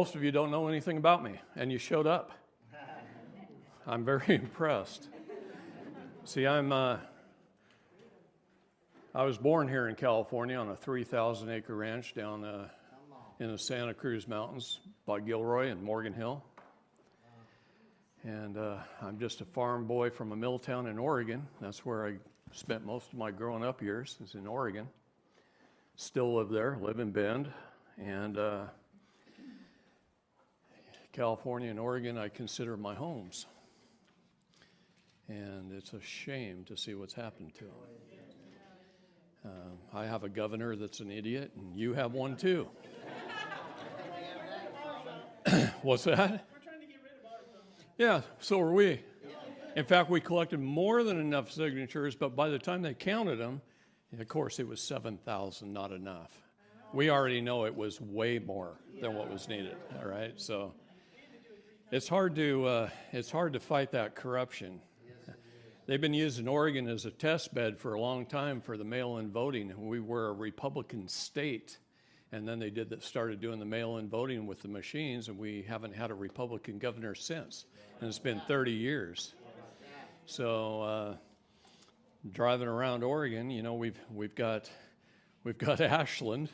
most of you don't know anything about me, and you showed up. I'm very impressed. See, I was born here in California on a 3,000-acre ranch down in the Santa Cruz Mountains by Gilroy and Morgan Hill. And I'm just a farm boy from a mill town in Oregon. That's where I spent most of my growing up years, is in Oregon. Still live there, live in Bend. And California and Oregon I consider my homes. And it's a shame to see what's happened to them. I have a governor that's an idiot, and you have one too. What's that? We're trying to get rid of ours. Yeah, so are we. In fact, we collected more than enough signatures, but by the time they counted them, of course, it was 7,000, not enough. We already know it was way more than what was needed. All right, so it's hard to fight that corruption. They've been using Oregon as a test bed for a long time for the mail-in voting. We were a Republican state, and then they started doing the mail-in voting with the machines, and we haven't had a Republican governor since, and it's been 30 years. So driving around Oregon, you know, we've got Ashland,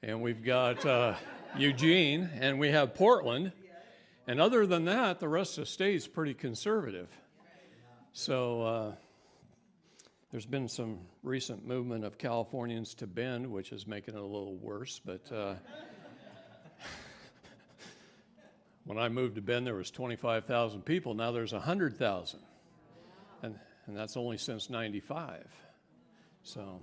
and we've got Eugene, and we have Portland, and other than that, the rest of the state's pretty conservative. So there's been some recent movement of Californians to Bend, which is making it a little worse. But when I moved to Bend, there was 25,000 people. Now there's 100,000, and that's only since '95. So,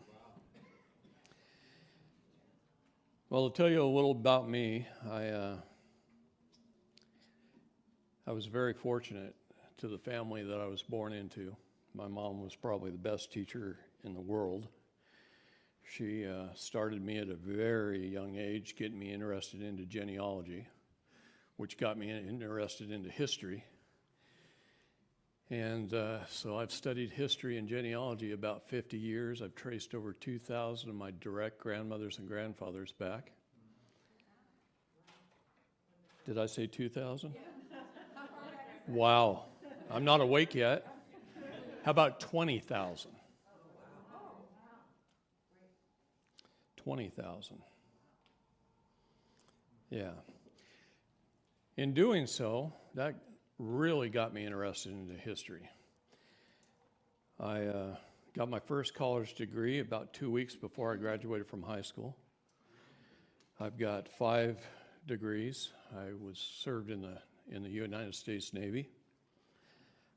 well, to tell you a little about me, I was very fortunate to the family that I was born into. My mom was probably the best teacher in the world. She started me at a very young age, getting me interested into genealogy, which got me interested into history. And so I've studied history and genealogy about 50 years. I've traced over 2,000 of my direct grandmothers and grandfathers back. Did I say 2,000? Wow. I'm not awake yet. How about 20,000? 20,000. Yeah. In doing so, that really got me interested into history. I got my first college degree about 2 weeks before I graduated from high school. I've got 5 degrees. I was served in the United States Navy.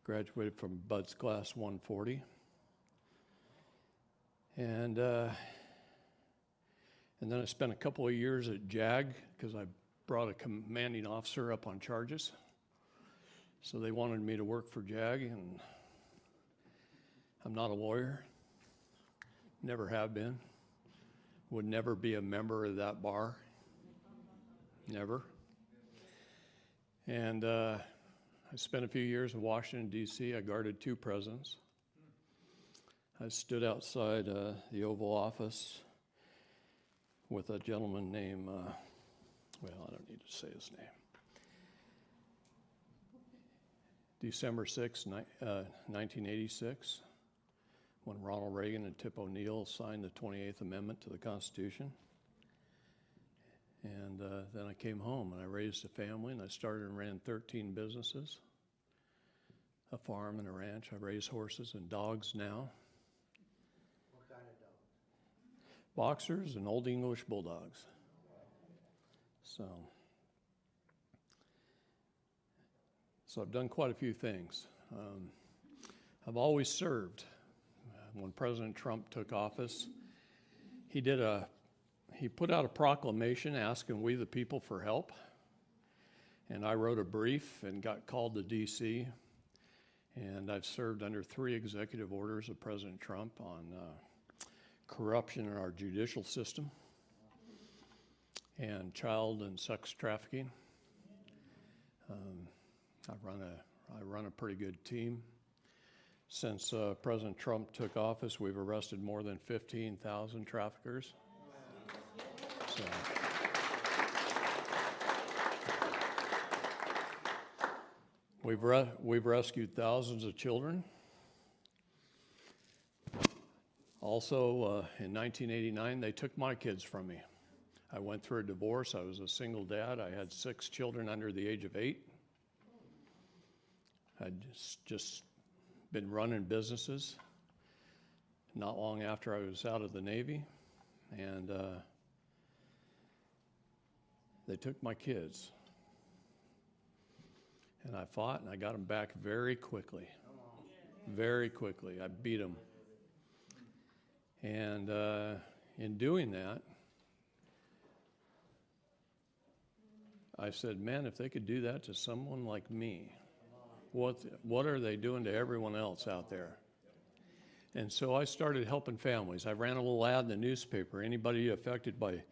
Graduated from Bud's Class 140. And then I spent a couple of years at JAG because I brought a commanding officer up on charges. So they wanted me to work for JAG, and I'm not a lawyer. Never have been. Would never be a member of that bar. Never. And I spent a few years in Washington, D.C. I guarded 2 presidents. I stood outside the Oval Office with a gentleman named, well, I don't need to say his name. December 6, 1986, when Ronald Reagan and Tip O'Neill signed the 28th Amendment to the Constitution. And then I came home, and I raised a family, and I started and ran 13 businesses, a farm and a ranch. I raise horses and dogs now. What kind of dogs? Boxers and Old English bulldogs. So I've done quite a few things. I've always served. When President Trump took office, he put out a proclamation asking we the people for help. And I wrote a brief and got called to D.C. And I've served under 3 executive orders of President Trump on corruption in our judicial system and child and sex trafficking. I run a pretty good team. Since President Trump took office, we've arrested more than 15,000 traffickers. So, We've rescued thousands of children. Also, in 1989, they took my kids from me. I went through a divorce. I was a single dad. I had 6 children under the age of 8. I'd just been running businesses not long after I was out of the Navy, and they took my kids. And I fought, and I got them back very quickly. Very quickly. I beat them. And in doing that, I said, man, if they could do that to someone like me, what are they doing to everyone else out there? And so I started helping families. I ran a little ad in the newspaper. Anybody affected by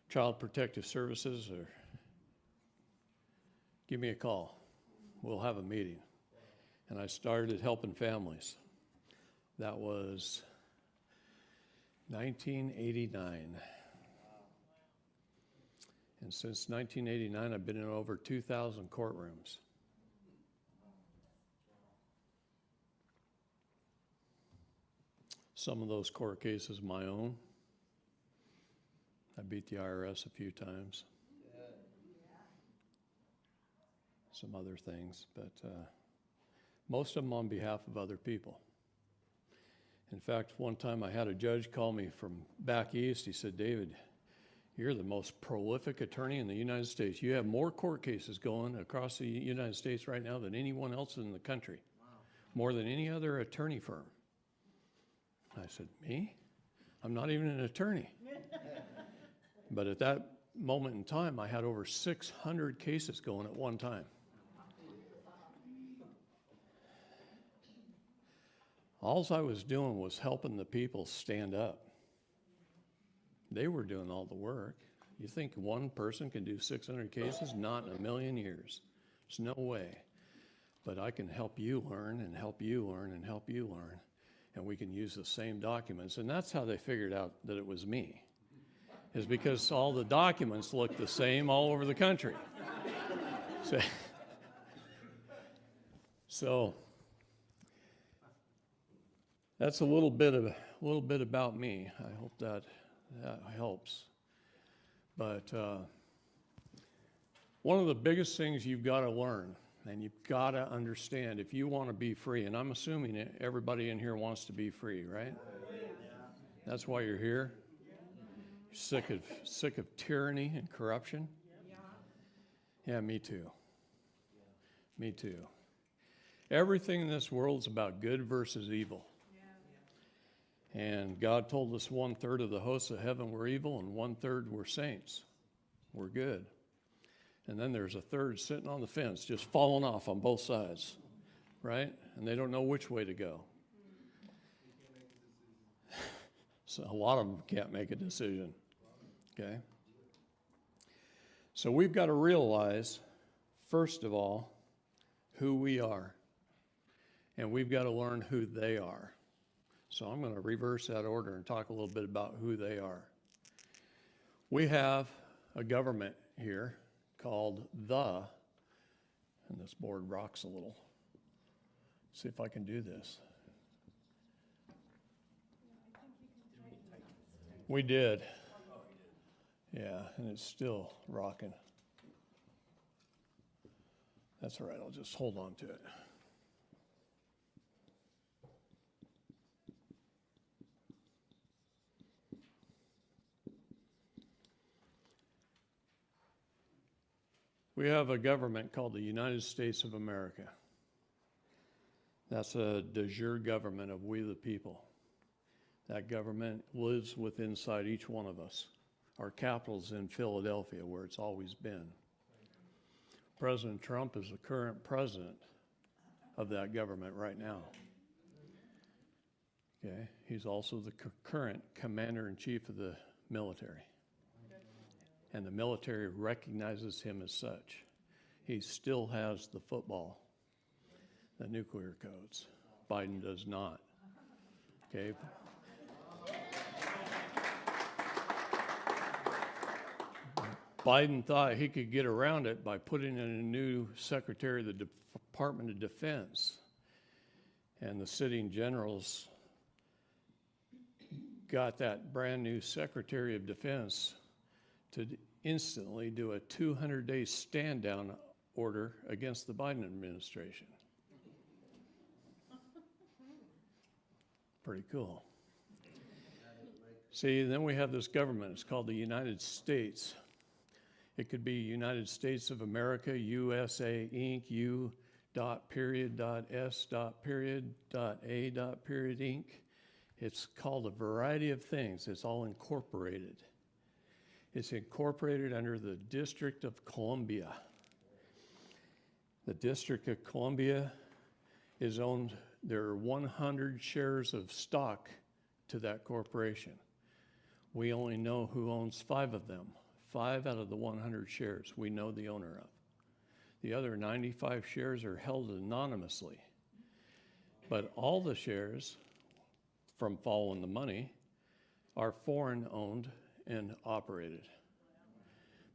Child Protective Services, or give me a call. We'll have a meeting. And I started helping families. That was 1989. And since 1989, I've been in over 2,000 courtrooms. Some of those court cases my own. I beat the IRS a few times. Some other things, but most of them on behalf of other people. In fact, one time I had a judge call me from back east. He said, David, you're the most prolific attorney in the United States. You have more court cases going across the United States right now than anyone else in the country. Wow. More than any other attorney firm. I said, me? I'm not even an attorney. But at that moment in time, I had over 600 cases going at one time. All I was doing was helping the people stand up. They were doing all the work. You think one person can do 600 cases? Not in a million years. There's no way. But I can help you learn and help you learn and help you learn. And we can use the same documents. And that's how they figured out that it was me. Is because all the documents look the same all over the country. So that's a little bit about me. I hope that helps. But one of the biggest things you've got to learn and you've got to understand if you want to be free, and I'm assuming everybody in here wants to be free, right? That's why you're here. You're sick of tyranny and corruption. Yeah, me too. Me too. Everything in this world is about good versus evil. And God told us 1/3 of the hosts of heaven were evil and 1/3 were saints. We're good. And then there's a third sitting on the fence, just falling off on both sides, right? And they don't know which way to go. So a lot of them can't make a decision, okay? So we've got to realize, first of all, who we are. And we've got to learn who they are. So I'm going to reverse that order and talk a little bit about who they are. We have a government here called and this board rocks a little. See if I can do this. We did. Yeah, and it's still rocking. That's all right, I'll just hold on to it. We have a government called the United States of America. That's a de jure government of we the people. That government lives within inside each one of us. Our capital's in Philadelphia, where it's always been. President Trump is the current president of that government right now. Okay, he's also the current commander-in-chief of the military. And the military recognizes him as such. He still has the football, the nuclear codes. Biden does not. Okay. Biden thought he could get around it by putting in a new Secretary of the Department of Defense. And the sitting generals got that brand new Secretary of Defense to instantly do a 200-day stand-down order against the Biden administration. Pretty cool. See, then we have this government. It's called the United States. It could be United States of America, USA, Inc., U.S.period.S.period.A.period, Inc. It's called a variety of things. It's all incorporated. It's incorporated under the District of Columbia. The District of Columbia is owned, there are 100 shares of stock to that corporation. We only know who owns 5 of them. 5 out of the 100 shares we know the owner of. The other 95 shares are held anonymously. But all the shares from following the money are foreign owned and operated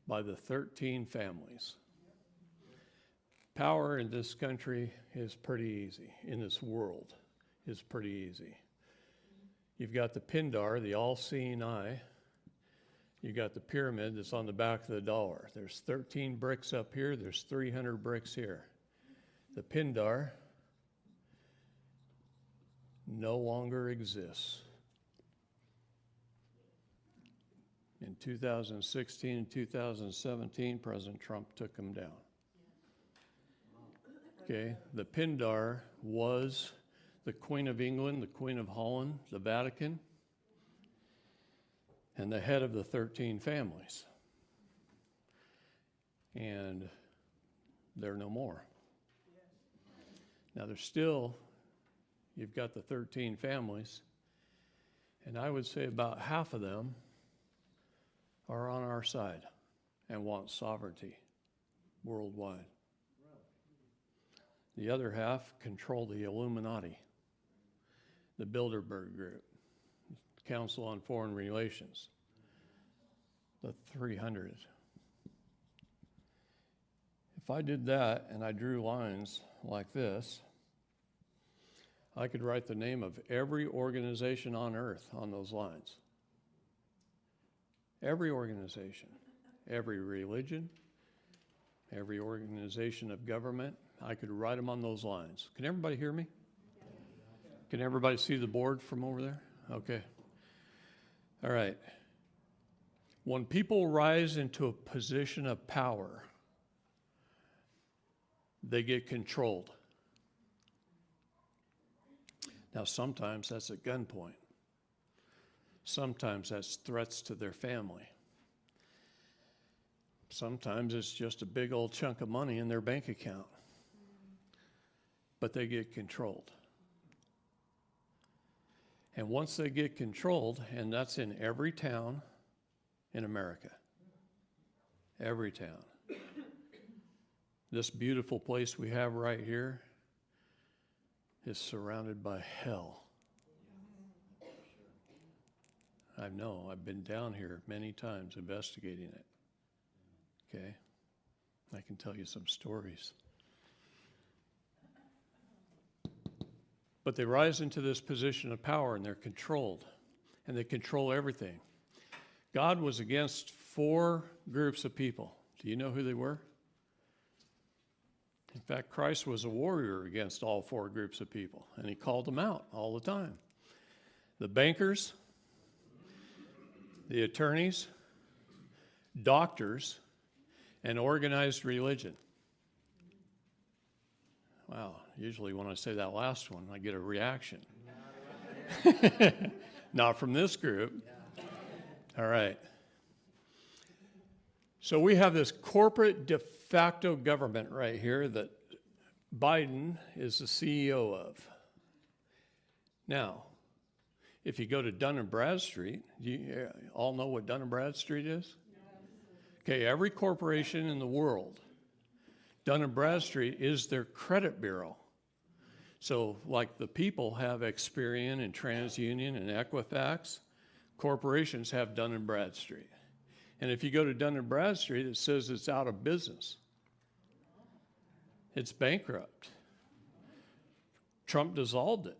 by the 13 families. Power in this country is pretty easy, in this world is pretty easy. You've got the Pindar, the all-seeing eye. You got the pyramid that's on the back of the dollar. There's 13 bricks up here, there's 300 bricks here. The Pindar no longer exists. In 2016 and 2017, President Trump took them down. Okay, the Pindar was the Queen of England, the Queen of Holland, the Vatican, and the head of the 13 families. And they're no more. Now there's still, you've got the 13 families, and I would say about half of them are on our side and want sovereignty worldwide. The other half control the Illuminati, the Bilderberg Group, Council on Foreign Relations, the 300. If I did that and I drew lines like this, I could write the name of every organization on earth on those lines. Every organization, every religion, every organization of government, I could write them on those lines. Can everybody hear me? Can everybody see the board from over there? Okay. All right. When people rise into a position of power, they get controlled. Now, sometimes that's at gunpoint. Sometimes that's threats to their family. Sometimes it's just a big old chunk of money in their bank account. But they get controlled. And once they get controlled, and that's in every town in America, every town. This beautiful place we have right here is surrounded by hell. I know, I've been down here many times investigating it. Okay? I can tell you some stories. But they rise into this position of power and they're controlled, and they control everything. God was against 4 groups of people. Do you know who they were? In fact, Christ was a warrior against all 4 groups of people, and he called them out all the time. The bankers, the attorneys, doctors, and organized religion. Wow, usually when I say that last one, I get a reaction. Not from this group. All right. So we have this corporate de facto government right here that Biden is the CEO of. Now, if you go to Dun & Bradstreet, you all know what Dun & Bradstreet is? Okay, every corporation in the world, Dun & Bradstreet is their credit bureau. So like the people have Experian and TransUnion and Equifax, corporations have Dun & Bradstreet. And if you go to Dun & Bradstreet, it says it's out of business. It's bankrupt. Trump dissolved it.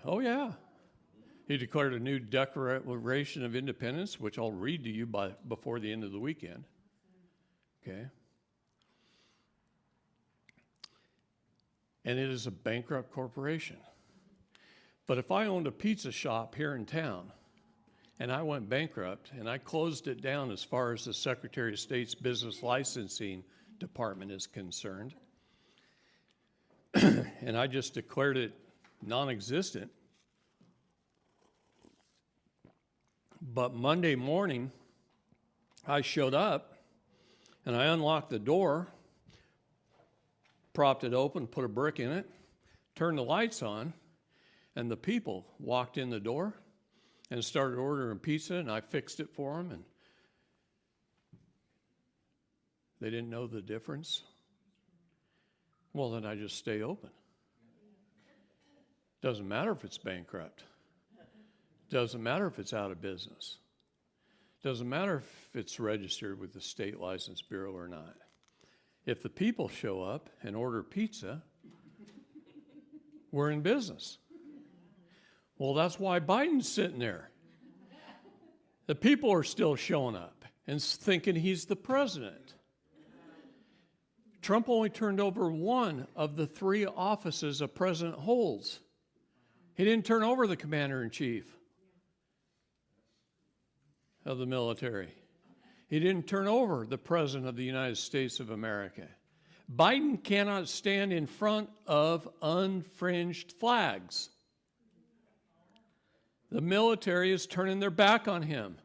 Oh, yeah. He declared a new Declaration of Independence, which I'll read to you before the end of the weekend. Okay? And it is a bankrupt corporation. But if I owned a pizza shop here in town and I went bankrupt and I closed it down as far as the Secretary of State's business licensing department is concerned, and I just declared it non-existent, but Monday morning I showed up and I unlocked the door, propped it open, put a brick in it, turned the lights on, and the people walked in the door and started ordering pizza, and I fixed it for them, and they didn't know the difference. Well, then I just stay open. Doesn't matter if it's bankrupt. Doesn't matter if it's out of business. Doesn't matter if it's registered with the State License Bureau or not. If the people show up and order pizza, we're in business. Well, that's why Biden's sitting there. The people are still showing up and thinking he's the president. Trump only turned over one of the 3 offices a president holds. He didn't turn over the commander-in-chief of the military. He didn't turn over the president of the United States of America. Biden cannot stand in front of unfringed flags. The military is turning their back on him.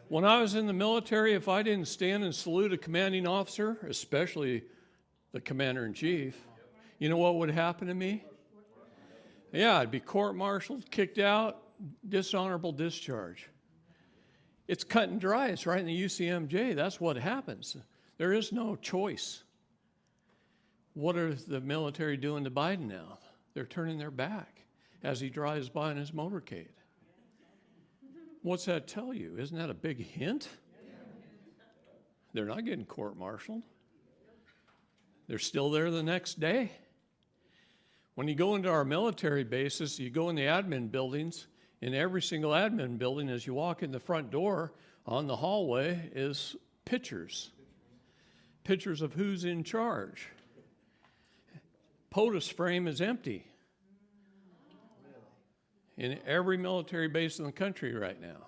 When I was in the military, if I didn't stand and salute a commanding officer, especially the commander-in-chief, you know what would happen to me? Yeah, I'd be court-martialed, kicked out, dishonorable discharge. It's cut and dry. It's right in the UCMJ. That's what happens. There is no choice. What are the military doing to Biden now? They're turning their back as he drives by in his motorcade. What's that tell you? Isn't that a big hint? They're not getting court-martialed. They're still there the next day. When you go into our military bases, you go in the admin buildings. In every single admin building, as you walk in the front door, on the hallway is pictures. Pictures of who's in charge. POTUS frame is empty in every military base in the country right now.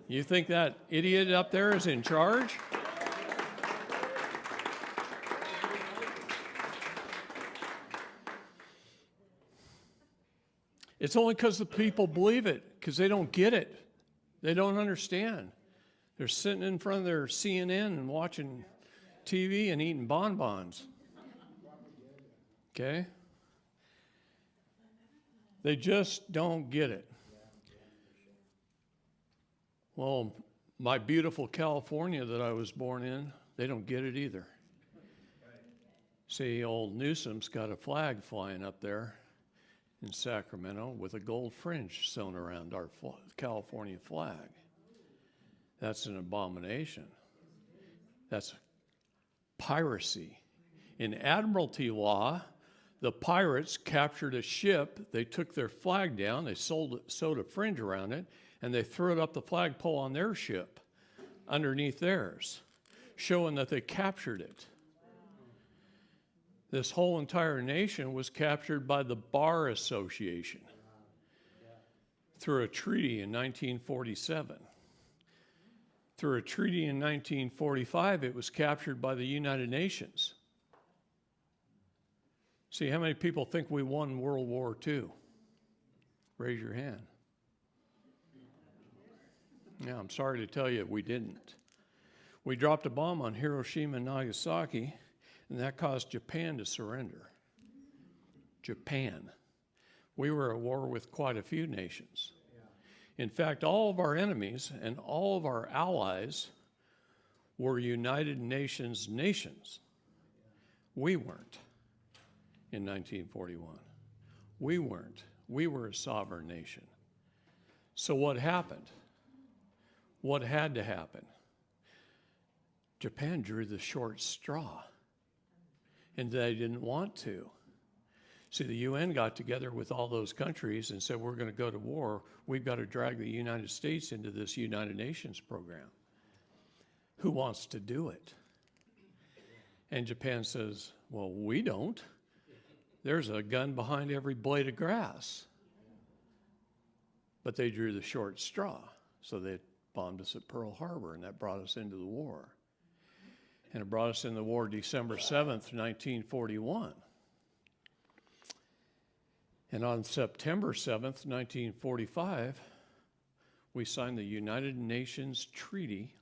You think that idiot up there is in charge? It's only because the people believe it, because they don't get it. They don't understand. They're sitting in front of their CNN and watching TV and eating bonbons. Okay? They just don't get it. Well, my beautiful California that I was born in, they don't get it either. See, old Newsom's got a flag flying up there in Sacramento with a gold fringe sewn around our California flag. That's an abomination. That's piracy. In admiralty law, the pirates captured a ship, they took their flag down, they sewed a fringe around it, and they threw it up the flagpole on their ship underneath theirs, showing that they captured it. This whole entire nation was captured by the Bar Association through a treaty in 1947. Through a treaty in 1945, it was captured by the United Nations. See, how many people think we won World War II? Raise your hand. Yeah, I'm sorry to tell you we didn't. We dropped a bomb on Hiroshima and Nagasaki, and that caused Japan to surrender. Japan. We were at war with quite a few nations. In fact, all of our enemies and all of our allies were United Nations nations. We weren't in 1941. We weren't. We were a sovereign nation. So what happened? What had to happen? Japan drew the short straw, and they didn't want to. See, the UN got together with all those countries and said, we're going to go to war. We've got to drag the United States into this United Nations program. Who wants to do it? And Japan says, well, we don't. There's a gun behind every blade of grass. But they drew the short straw. So they bombed us at Pearl Harbor, and that brought us into the war. And it brought us in the war December 7th, 1941. And on September 7th, 1945, we signed the United Nations Treaty,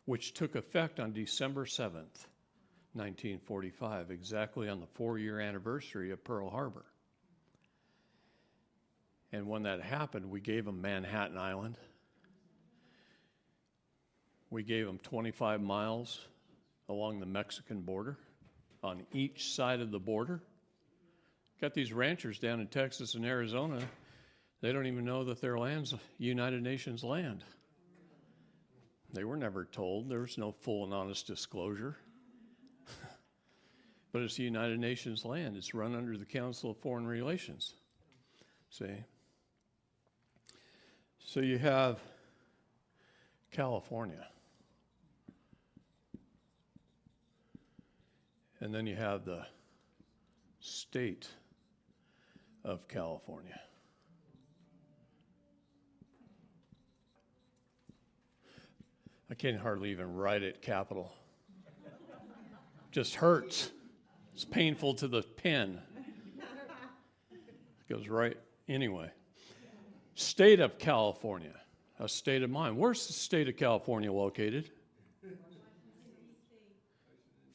which took effect on December 7th, 1945, exactly on the 4-year anniversary of Pearl Harbor. And when that happened, we gave them Manhattan Island. We gave them 25 miles along the Mexican border, on each side of the border. Got these ranchers down in Texas and Arizona, they don't even know that their land's United Nations land. They were never told. There was no full and honest disclosure. But it's the United Nations land. It's run under the Council of Foreign Relations. See? So you have California. And then you have the state of California. I can't hardly even write it capital. Just hurts. It's painful to the pen. It goes right anyway. State of California, a state of mind. Where's the state of California located?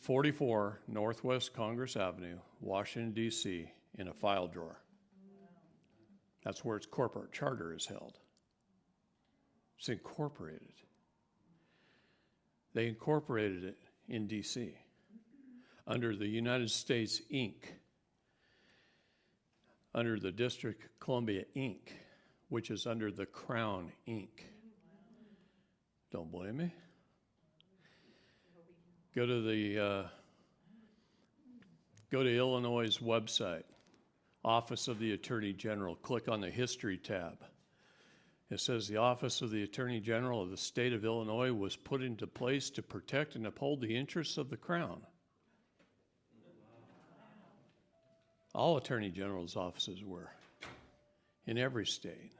44 Northwest Congress Avenue, Washington, D.C., in a file drawer. That's where its corporate charter is held. It's incorporated. They incorporated it in D.C. under the United States, Inc., under the District of Columbia, Inc., which is under the Crown, Inc. Don't blame me. Go to Illinois' website, Office of the Attorney General. Click on the History tab. It says the Office of the Attorney General of the State of Illinois was put into place to protect and uphold the interests of the Crown. All Attorney General's offices were in every state.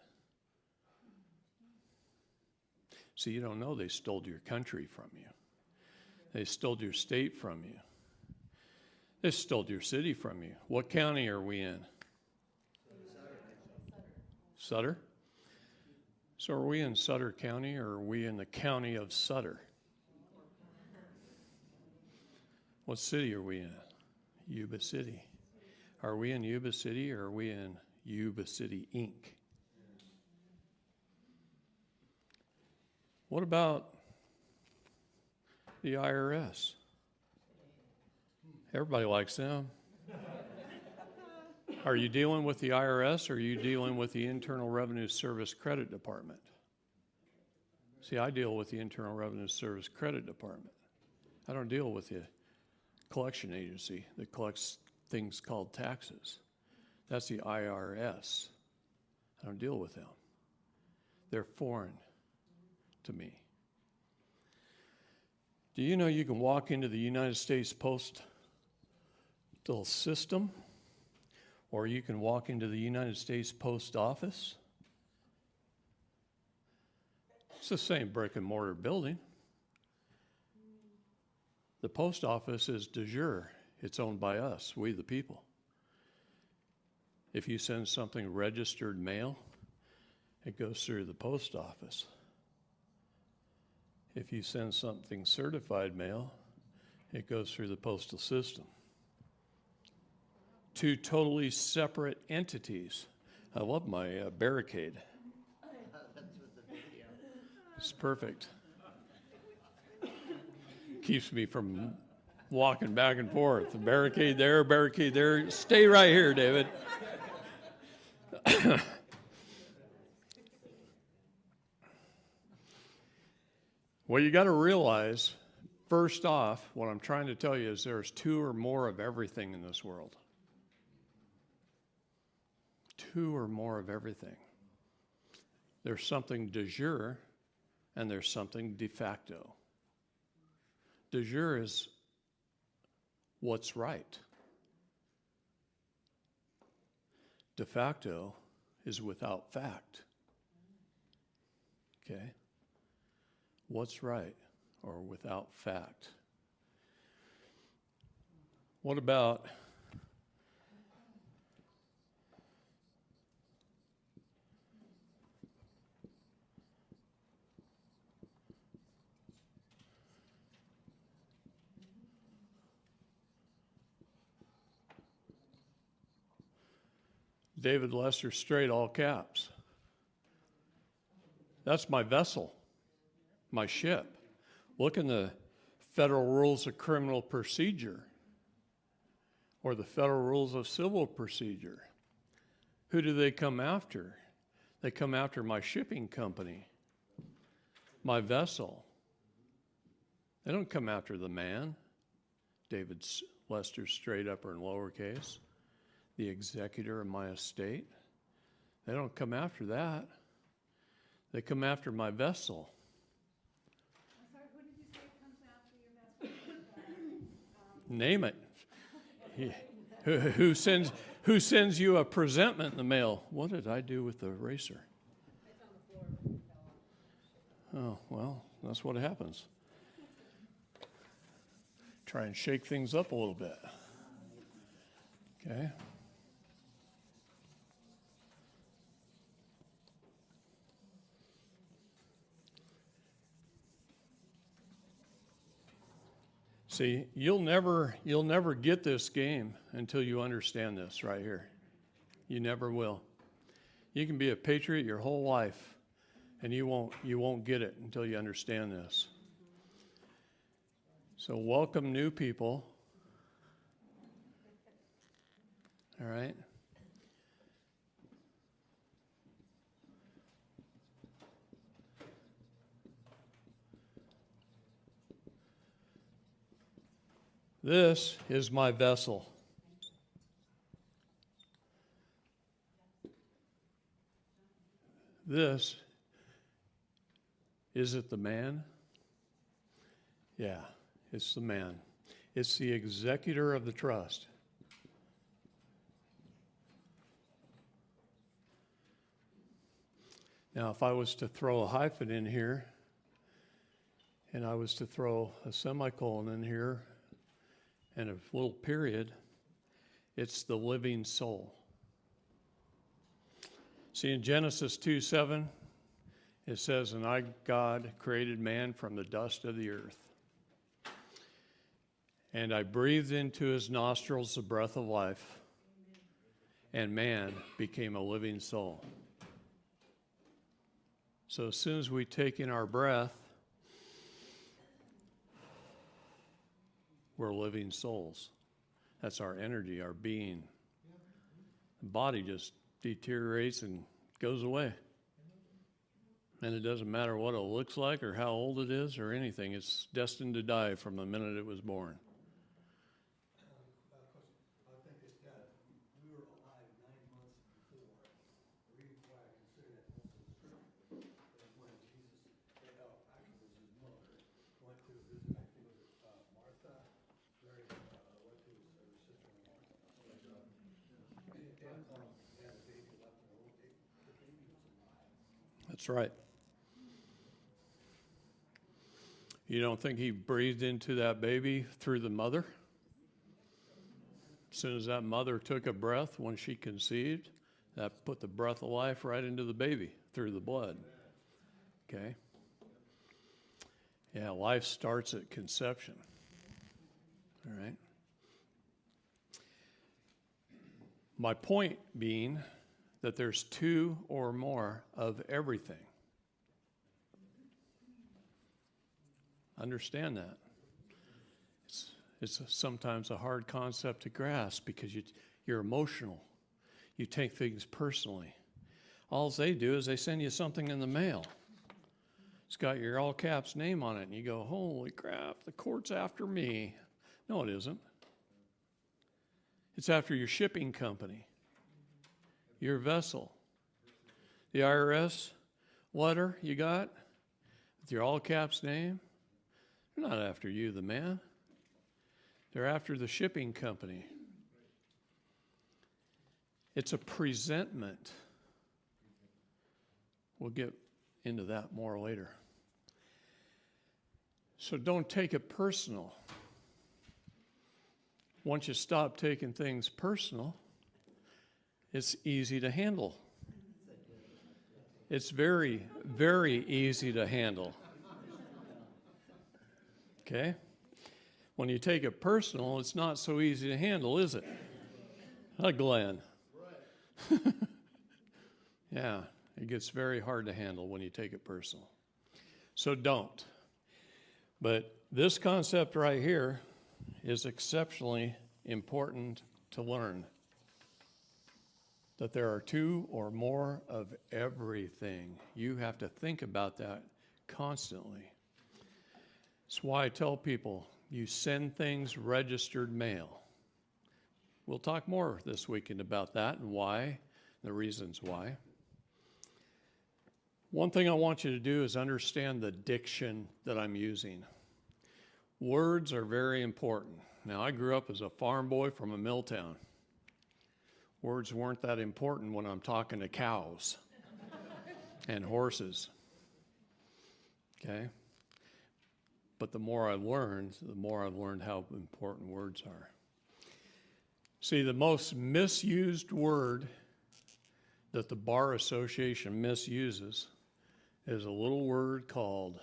So you don't know they stole your country from you. They stole your state from you. They stole your city from you. What county are we in? Sutter? So are we in Sutter County, or are we in the county of Sutter? What city are we in? Yuba City. Are we in Yuba City, or are we in Yuba City, Inc.? What about the IRS? Everybody likes them. Are you dealing with the IRS, or are you dealing with the Internal Revenue Service Credit Department? See, I deal with the Internal Revenue Service Credit Department. I don't deal with the collection agency that collects things called taxes. That's the IRS. I don't deal with them. They're foreign to me. Do you know you can walk into the United States Postal System, or you can walk into the United States Post Office? It's the same brick and mortar building. The post office is de jure. It's owned by us, we the people. If you send something registered mail, it goes through the post office. If you send something certified mail, it goes through the postal system. Two totally separate entities. I love my barricade. It's perfect. Keeps me from walking back and forth. A barricade there. Stay right here, David. Well, you got to realize First off, what I'm trying to tell you is there's two or more of everything in this world. Two or more of everything. There's something de jure and there's something de facto. De jure is what's right. De facto is without fact. Okay? What's right or without fact? What about David Lester Straight, all caps? That's my vessel, my ship. Look in the Federal Rules of Criminal Procedure or the Federal Rules of Civil Procedure. Who do they come after? They come after my shipping company, my vessel. They don't come after the man, David Lester Straight, upper and lowercase, the executor of my estate. They don't come after that. They come after my vessel. I'm sorry, who did you say comes after your vessel? Name it. Who sends you a presentment in the mail? What did I do with the eraser? It's on the floor. It fell off. Oh, well, that's what happens. Try and shake things up a little bit. Okay. See, you'll never get this game until you understand this right here. You never will. You can be a patriot your whole life, and you won't get it until you understand this. So welcome new people. All right? This is my vessel. This, is it the man? Yeah, it's the man. It's the executor of the trust. Now, if I was to throw a hyphen in here, and I was to throw a semicolon in here, and a little period, it's the living soul. See, in Genesis 2:7, it says, "And I, God, created man from the dust of the earth. And I breathed into his nostrils the breath of life, and man became a living soul." So as soon as we take in our breath, we're living souls. That's our energy, our being. The body just deteriorates and goes away. And it doesn't matter what it looks like or how old it is or anything. It's destined to die from the minute it was born. I think it's that we were alive 9 months before. The reason why I consider that most of the scripture is when Jesus, actually it was his mother, went to visit, I think it was Martha, Mary went to his sister-in-law. And had a baby left in her womb. The baby was alive. That's right. You don't think he breathed into that baby through the mother? As soon as that mother took a breath when she conceived, that put the breath of life right into the baby through the blood. Okay? Yeah, life starts at conception. All right? My point being that there's two or more of everything. Understand that. It's sometimes a hard concept to grasp because you're emotional. You take things personally. All they do is they send you something in the mail. It's got your all caps name on it, and you go, holy crap, the court's after me. No, it isn't. It's after your shipping company, your vessel. The IRS letter you got with your all caps name, they're not after you, the man. They're after the shipping company. It's a presentment. We'll get into that more later. So don't take it personal. Once you stop taking things personal, it's easy to handle. It's very, very easy to handle. Okay? When you take it personal, it's not so easy to handle, is it? Huh, Glenn? Yeah, it gets very hard to handle when you take it personal. So don't. But this concept right here is exceptionally important to learn. That there are two or more of everything. You have to think about that constantly. That's why I tell people, you send things registered mail. We'll talk more this weekend about that and why, the reasons why. One thing I want you to do is understand the diction that I'm using. Words are very important. Now, I grew up as a farm boy from a mill town. Words weren't that important when I'm talking to cows and horses. Okay? But the more I learned how important words are. See, the most misused word that the Bar Association misuses is a little word called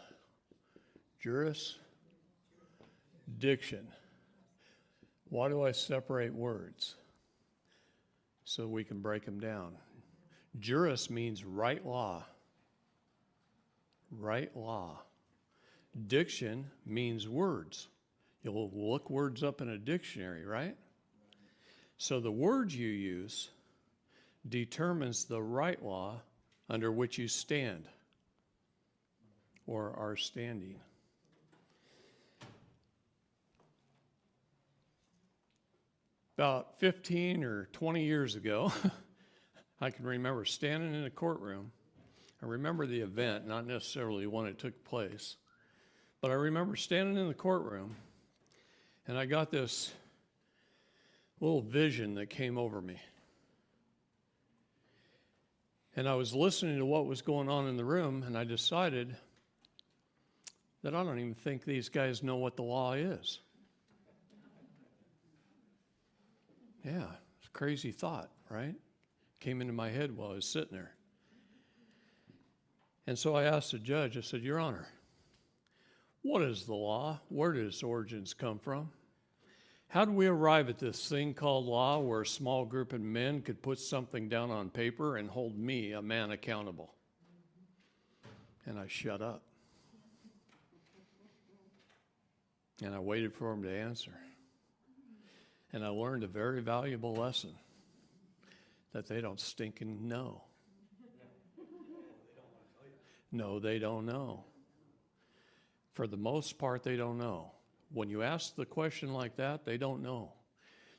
jurisdiction. Why do I separate words? So we can break them down. Juris means right law. Right law. Diction means words. You'll look words up in a dictionary, right? So the words you use determines the right law under which you stand or are standing. About 15 or 20 years ago, I can remember standing in a courtroom. I remember the event, not necessarily when it took place, but I remember standing in the courtroom, and I got this little vision that came over me. And I was listening to what was going on in the room, and I decided that I don't even think these guys know what the law is. Yeah, it's a crazy thought, right? Came into my head while I was sitting there. And so I asked the judge, I said, Your Honor, what is the law? Where did its origins come from? How do we arrive at this thing called law where a small group of men could put something down on paper and hold me, a man, accountable? And I shut up. And I waited for him to answer. And I learned a very valuable lesson, that they don't stinking know. No, they don't know. For the most part, they don't know. When you ask the question like that, they don't know.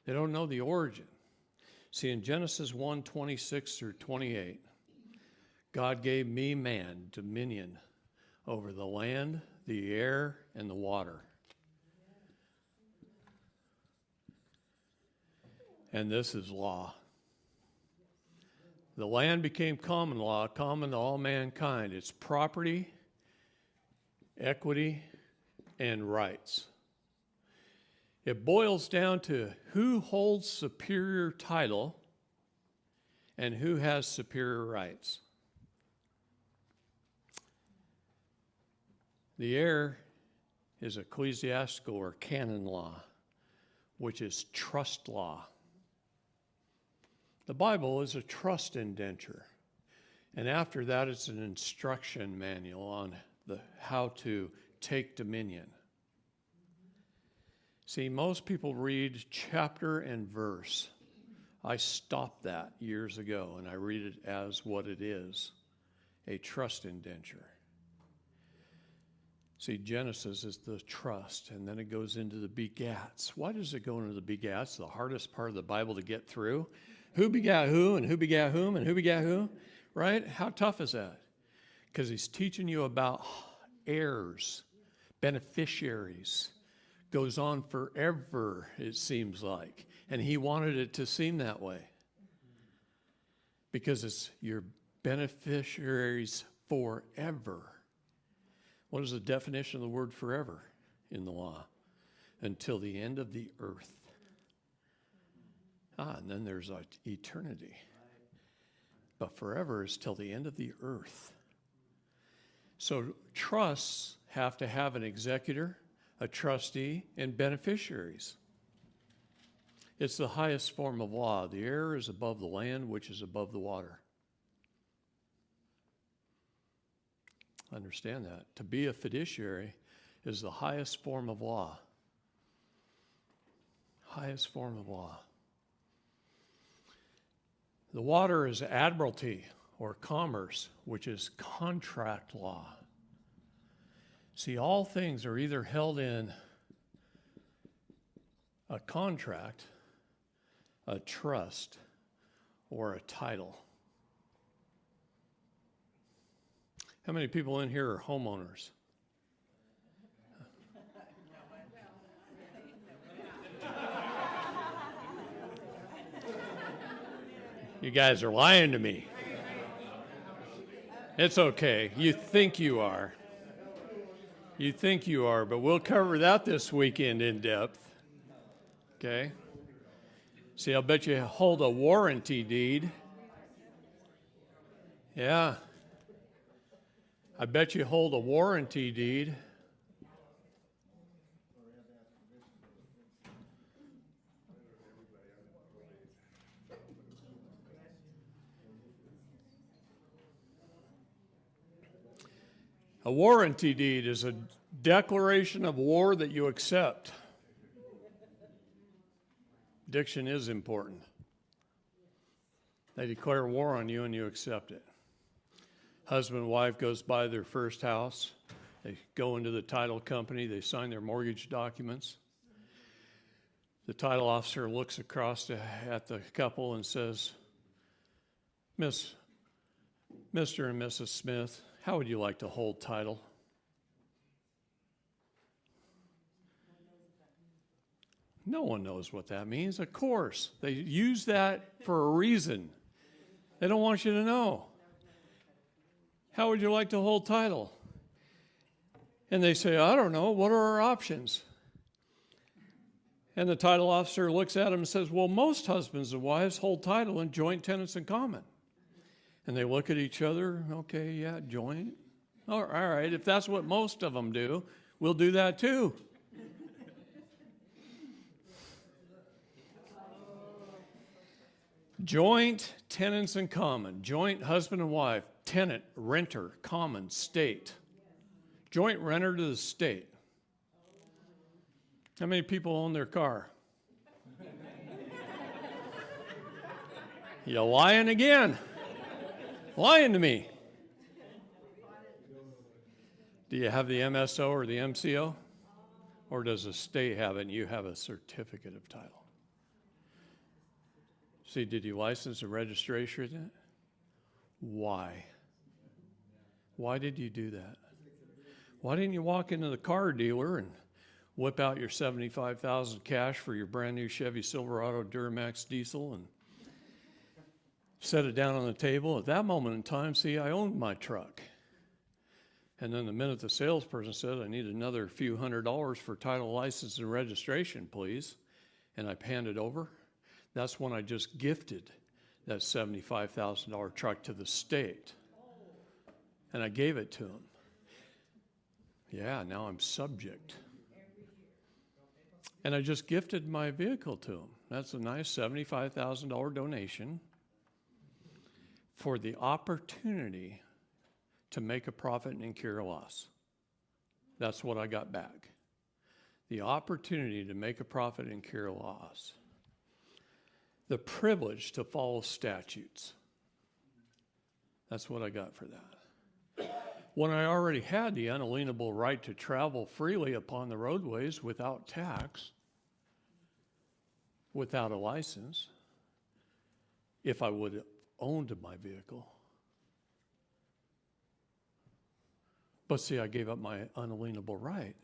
They don't know the origin. See, in Genesis 1:26 through 28, God gave me, man, dominion over the land, the air, and the water. And this is law. The land became common law, common to all mankind. It's property, equity, and rights. It boils down to who holds superior title and who has superior rights. The air is ecclesiastical or canon law, which is trust law. The Bible is a trust indenture. And after that, it's an instruction manual on how to take dominion. See, most people read chapter and verse. I stopped that years ago, and I read it as what it is, a trust indenture. See, Genesis is the trust, and then it goes into the begats. Why does it go into the begats? The hardest part of the Bible to get through. Who begat who, and who begat whom, and who begat who? Right? How tough is that? Because he's teaching you about heirs, beneficiaries. Goes on forever, it seems like. And he wanted it to seem that way. Because it's your beneficiaries forever. What is the definition of the word forever in the law? Until the end of the earth. And then there's eternity. But forever is till the end of the earth. So trusts have to have an executor, a trustee, and beneficiaries. It's the highest form of law. The air is above the land, which is above the water. Understand that. To be a fiduciary is the highest form of law. Highest form of law. The water is admiralty or commerce, which is contract law. See, all things are either held in a contract, a trust, or a title. How many people in here are homeowners? You guys are lying to me. It's okay. You think you are. You think you are, but we'll cover that this weekend in depth. Okay? See, I'll bet you hold a warranty deed. Yeah. I bet you hold a warranty deed. A warranty deed is a declaration of war that you accept. Diction is important. They declare war on you and you accept it. Husband and wife goes by their first house. They go into the title company. They sign their mortgage documents. The title officer looks across at the couple and says, Mr. and Mrs. Smith, how would you like to hold title? No one knows what that means. Of course. They use that for a reason. They don't want you to know. How would you like to hold title? And they say, I don't know. What are our options? And the title officer looks at them and says, well, most husbands and wives hold title in joint tenants in common. And they look at each other. Okay, yeah, joint. All right, if that's what most of them do, we'll do that too. Joint tenants in common. Joint husband and wife. Tenant, renter, common, state. Joint renter to the state. How many people own their car? You lying again. Lying to me. Do you have the MSO or the MCO? Or does the state have it and you have a certificate of title? See, did you license a registration? Why? Why did you do that? Why didn't you walk into the car dealer and whip out your $75,000 cash for your brand new Chevy Silverado Duramax diesel and set it down on the table? At that moment in time, see, I owned my truck. And then the minute the salesperson said, I need another few $100 for title, license, and registration, please, and I handed over, that's when I just gifted that $75,000 truck to the state. And I gave it to him. Yeah, now I'm subject. And I just gifted my vehicle to him. That's a nice $75,000 donation for the opportunity to make a profit and incur a loss. That's what I got back. The opportunity to make a profit and incur a loss. The privilege to follow statutes. That's what I got for that. when I already had the unalienable right to travel freely upon the roadways without tax, without a license, if I would have owned my vehicle. But see, I gave up my unalienable right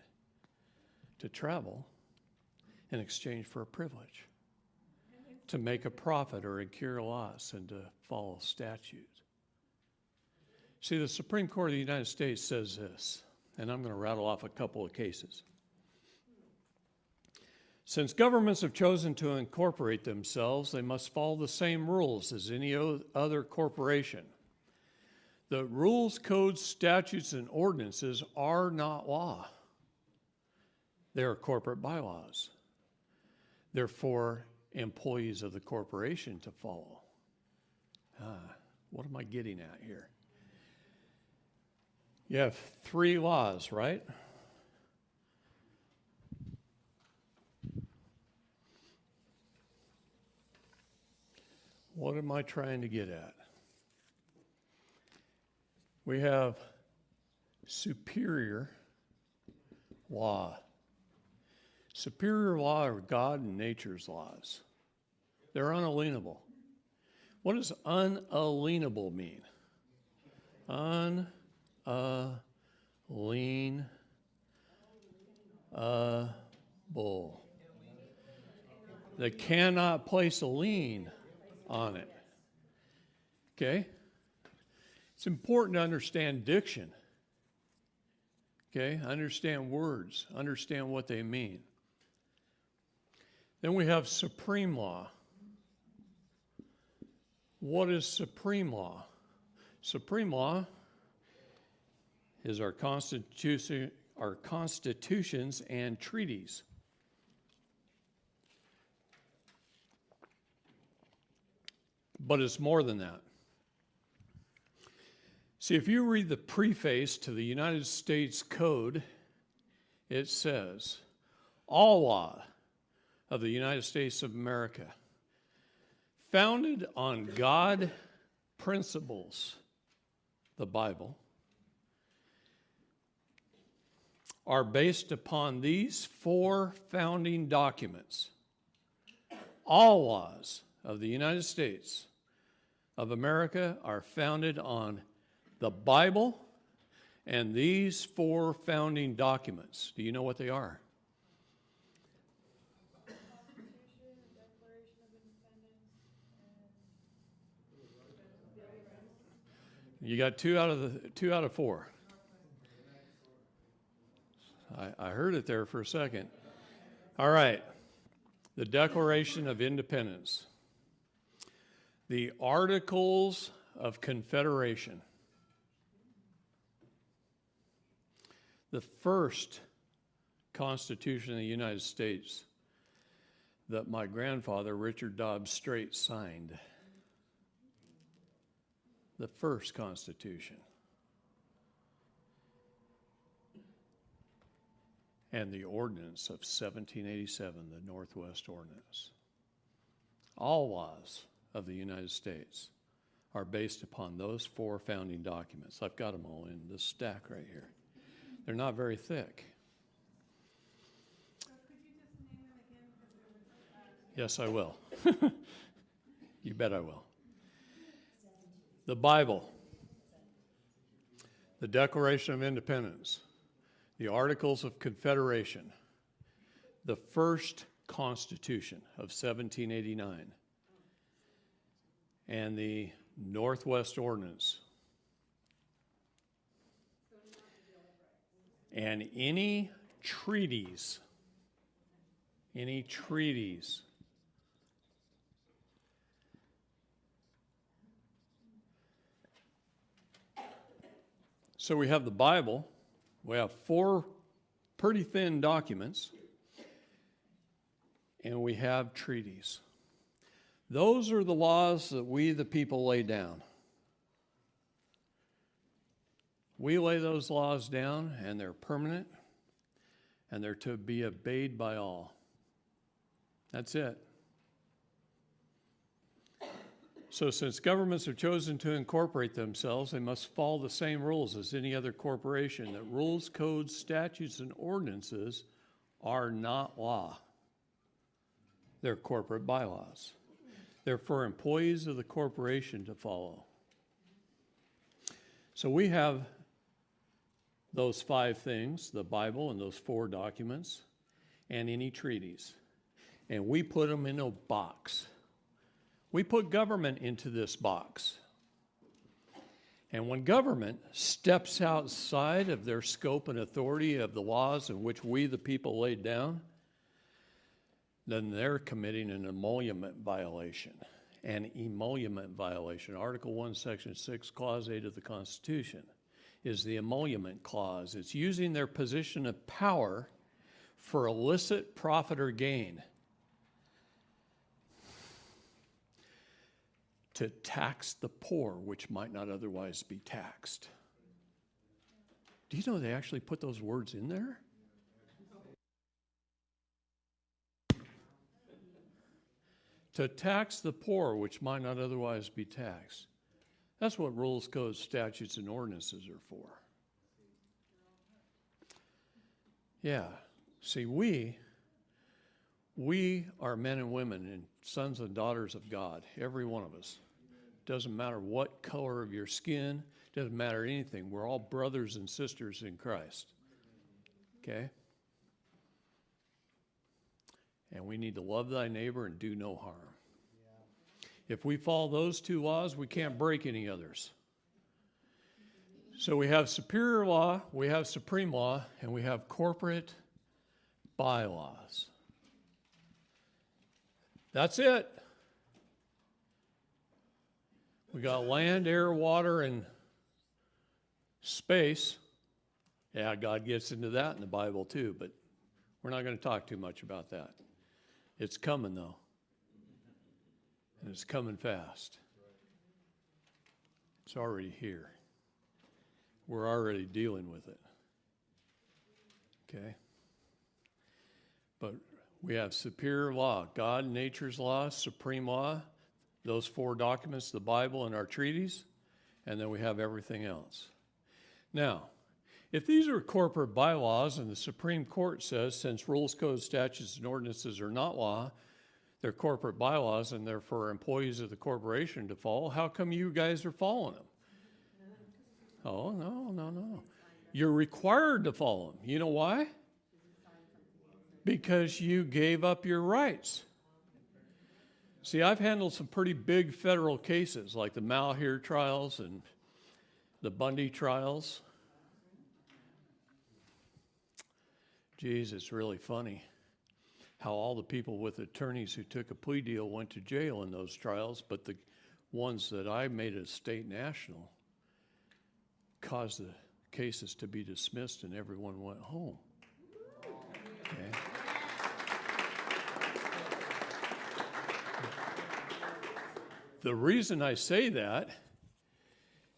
to travel in exchange for a privilege, to make a profit or incur a loss and to follow statute. See, the Supreme Court of the United States says this, and I'm going to rattle off a couple of cases. Since governments have chosen to incorporate themselves, they must follow the same rules as any other corporation. The rules, codes, statutes, and ordinances are not law. They are corporate bylaws. They're for employees of the corporation to follow. What am I getting at here? You have 3 laws, right? What am I trying to get at? We have superior law. Superior law are God and nature's laws. They're unalienable. What does unalienable mean? Unalienable. They cannot place a lien on it. Okay? It's important to understand diction. Okay? Understand words. Understand what they mean. Then we have supreme law. What is supreme law? Supreme law is our constitutions and treaties. But it's more than that. See, if you read the preface to the United States Code, it says, all law of the United States of America, founded on God principles, the Bible, are based upon these 4 founding documents. All laws of the United States of America are founded on the Bible and these 4 founding documents. Do you know what they are? You got 2 out of 4. I heard it there for a second. All right. The Declaration of Independence. The Articles of Confederation. The first Constitution of the United States that my grandfather, Richard Dobbs Strait, signed. The first Constitution. And the Ordinance of 1787, the Northwest Ordinance. All laws of the United States are based upon those 4 founding documents. I've got them all in this stack right here. They're not very thick. So could you just name them again? Because there was, Yes, I will. You bet I will. The Bible, the Declaration of Independence, the Articles of Confederation, the first Constitution of 1789, and the Northwest Ordinance. And any treaties. So we have the Bible. We have 4 pretty thin documents. And we have treaties. Those are the laws that we, the people, lay down. We lay those laws down, and they're permanent, and they're to be obeyed by all. That's it. So since governments are chosen to incorporate themselves, they must follow the same rules as any other corporation. That rules, codes, statutes, and ordinances are not law. They're corporate bylaws. They're for employees of the corporation to follow. So we have those 5 things, the Bible and those 4 documents, and any treaties. And we put them in a box. We put government into this box. And when government steps outside of their scope and authority of the laws in which we, the people, laid down, then they're committing an emolument violation. An emolument violation. Article 1, Section 6, Clause 8 of the Constitution is the emolument clause. It's using their position of power for illicit profit or gain to tax the poor, which might not otherwise be taxed. Do you know they actually put those words in there? To tax the poor, which might not otherwise be taxed. That's what rules, codes, statutes, and ordinances are for. Yeah. See, we are men and women and sons and daughters of God, every one of us. Doesn't matter what color of your skin, doesn't matter anything. We're all brothers and sisters in Christ. Okay? And we need to love thy neighbor and do no harm. If we follow those 2 laws, we can't break any others. So we have superior law, we have supreme law, and we have corporate bylaws. That's it. We got land, air, water, and space. Yeah, God gets into that in the Bible too, but we're not going to talk too much about that. It's coming, though. And it's coming fast. It's already here. We're already dealing with it. Okay? But we have superior law, God, nature's law, supreme law, those 4 documents, the Bible and our treaties, and then we have everything else. Now, if these are corporate bylaws and the Supreme Court says since rules, codes, statutes, and ordinances are not law, they're corporate bylaws and they're for employees of the corporation to follow, how come you guys are following them? Oh, no. You're required to follow them. You know why? Because you gave up your rights. See, I've handled some pretty big federal cases like the Malheur trials and the Bundy trials. Geez, it's really funny how all the people with attorneys who took a plea deal went to jail in those trials, but the ones that I made a state national caused the cases to be dismissed and everyone went home. Okay. The reason I say that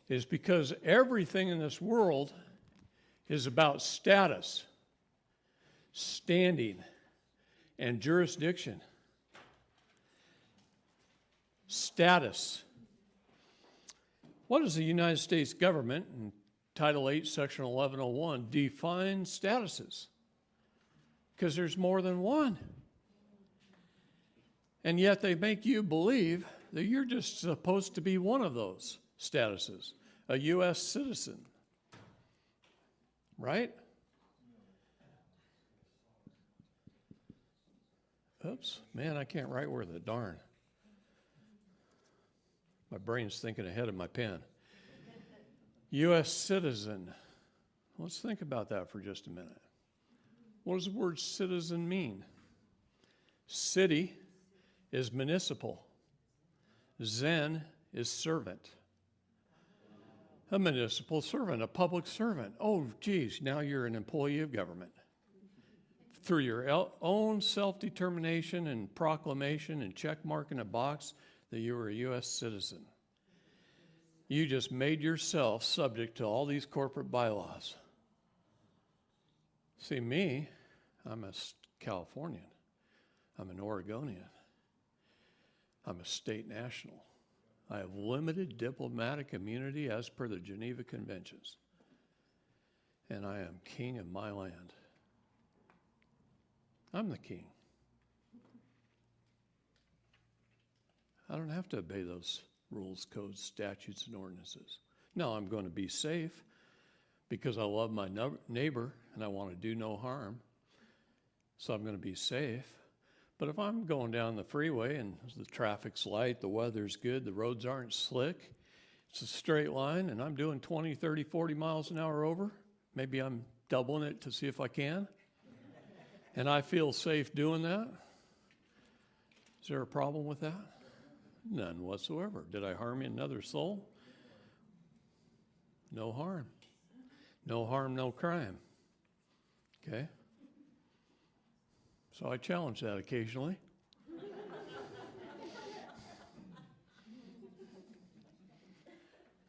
is because everything in this world is about status, standing, and jurisdiction. Status. What does the United States government in Title 8, Section 1101 define statuses? Because there's more than one. And yet they make you believe that you're just supposed to be one of those statuses, a U.S. citizen. Right? Oops, man, I can't write worth a darn. My brain's thinking ahead of my pen. U.S. citizen. Let's think about that for just a minute. What does the word citizen mean? City is municipal. Zen is servant. A municipal servant, a public servant. Oh, geez, now you're an employee of government. Through your own self-determination and proclamation and check mark in a box that you were a U.S. citizen. You just made yourself subject to all these corporate bylaws. See, me, I'm a Californian. I'm an Oregonian. I'm a state national. I have limited diplomatic immunity as per the Geneva Conventions. And I am king of my land. I'm the king. I don't have to obey those rules, codes, statutes, and ordinances. No, I'm going to be safe because I love my neighbor and I want to do no harm. So I'm going to be safe. But if I'm going down the freeway and the traffic's light, the weather's good, the roads aren't slick, it's a straight line, and I'm doing 20, 30, 40 miles an hour over, maybe I'm doubling it to see if I can, and I feel safe doing that, is there a problem with that? None whatsoever. Did I harm another soul? No harm. No harm, no crime. Okay? So I challenge that occasionally.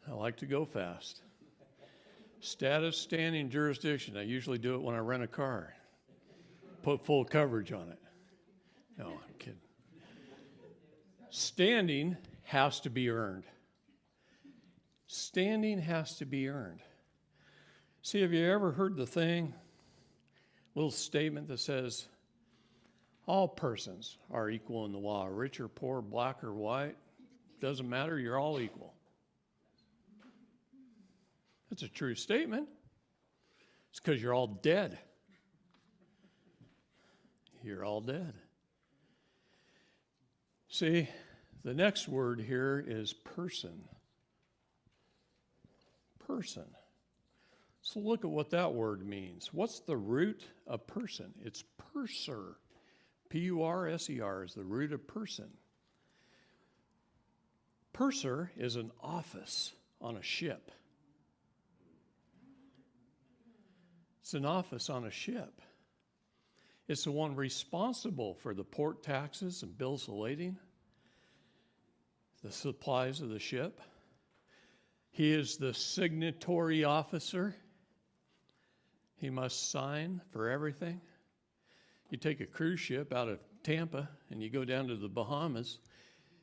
I like to go fast. Status, standing, jurisdiction. I usually do it when I rent a car. Put full coverage on it. No, I'm kidding. Standing has to be earned. Standing has to be earned. See, have you ever heard the little statement that says, all persons are equal in the law, rich or poor, black or white, doesn't matter, you're all equal. That's a true statement. It's because you're all dead. You're all dead. See, the next word here is person. Person. So look at what that word means. What's the root of person? It's purser. P-U-R-S-E-R is the root of person. Purser is an office on a ship. It's an office on a ship. It's the one responsible for the port taxes and bills of lading, the supplies of the ship. He is the signatory officer. He must sign for everything. You take a cruise ship out of Tampa and you go down to the Bahamas,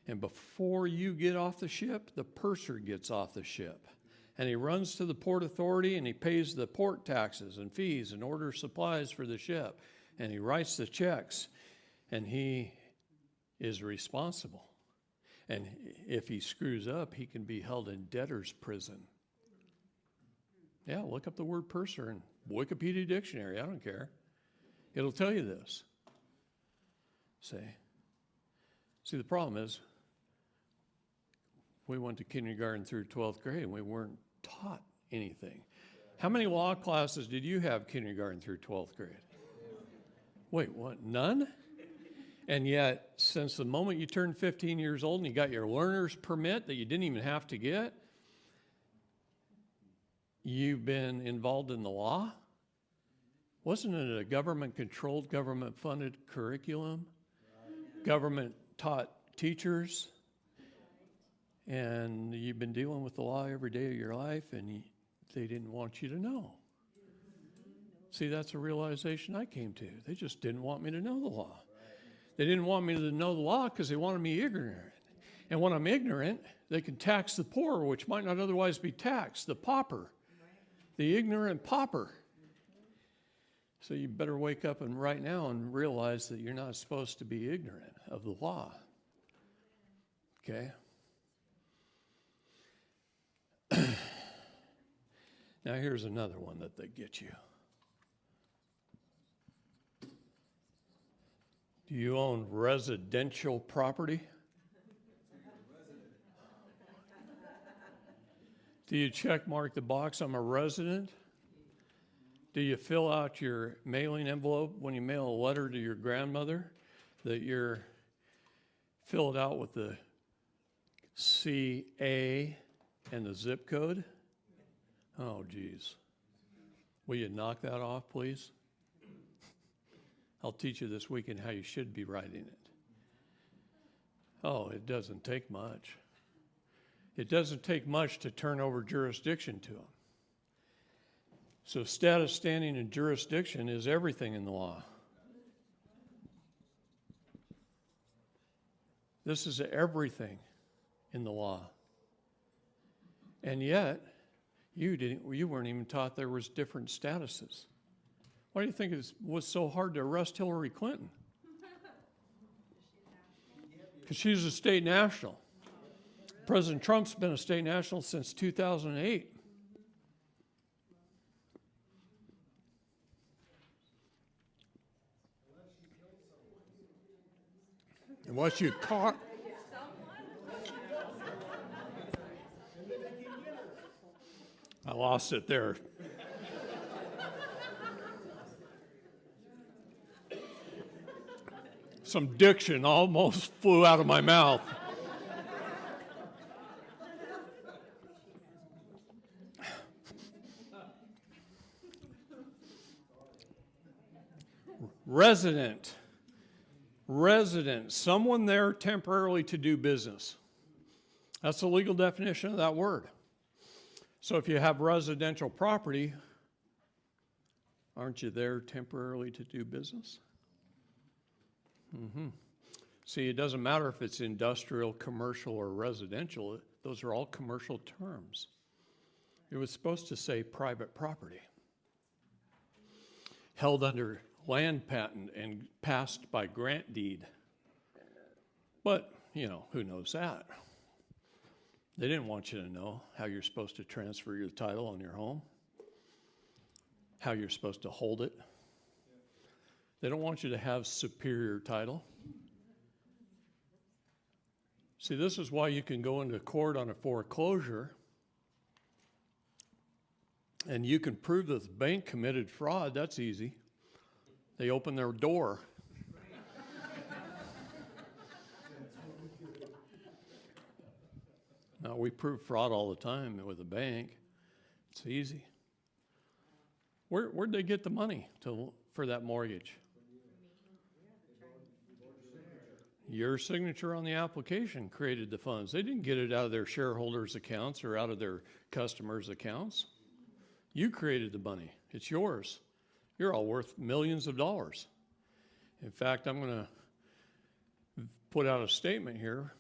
and before you get off the ship, the purser gets off the ship. And he runs to the port authority and he pays the port taxes and fees and orders supplies for the ship. And he writes the checks, and he is responsible. And if he screws up, he can be held in debtor's prison. Yeah, look up the word purser in Wikipedia dictionary. I don't care. It'll tell you this. See, the problem is we went to kindergarten through 12th grade and we weren't taught anything. How many law classes did you have kindergarten through 12th grade? Wait, what? None? And yet, since the moment you turned 15 years old and you got your learner's permit that you didn't even have to get, you've been involved in the law? Wasn't it a government-controlled, government-funded curriculum? Government-taught teachers? And you've been dealing with the law every day of your life, and they didn't want you to know. See, that's a realization I came to. They just didn't want me to know the law. They didn't want me to know the law because they wanted me ignorant. And when I'm ignorant, they can tax the poor, which might not otherwise be taxed, the pauper, the ignorant pauper. So you better wake up and right now and realize that you're not supposed to be ignorant of the law. Okay? Now here's another one that they get you. Do you own residential property? Do you check mark the box, I'm a resident? Do you fill out your mailing envelope when you mail a letter to your grandmother that you're filled out with the CA and the zip code? Oh, geez. Will you knock that off, please? I'll teach you this weekend how you should be writing it. Oh, it doesn't take much. It doesn't take much to turn over jurisdiction to them. So status, standing, and jurisdiction is everything in the law. This is everything in the law. And yet, you weren't even taught there was different statuses. Why do you think it was so hard to arrest Hillary Clinton? Because she's a state national. President Trump's been a state national since 2008. Unless you caught. I lost it there. Some diction almost flew out of my mouth. Resident, someone there temporarily to do business. That's the legal definition of that word. So if you have residential property, aren't you there temporarily to do business? See, it doesn't matter if it's industrial, commercial, or residential. Those are all commercial terms. It was supposed to say private property, held under land patent and passed by grant deed. But, who knows that? They didn't want you to know how you're supposed to transfer your title on your home, how you're supposed to hold it. They don't want you to have superior title. See, this is why you can go into court on a foreclosure and you can prove that the bank committed fraud. That's easy. They open their door. Now, we prove fraud all the time with a bank. It's easy. Where'd they get the money for that mortgage? Your signature on the application created the funds. They didn't get it out of their shareholders' accounts or out of their customers' accounts. You created the money. It's yours. You're all worth millions of dollars. In fact, I'm going to put out a statement here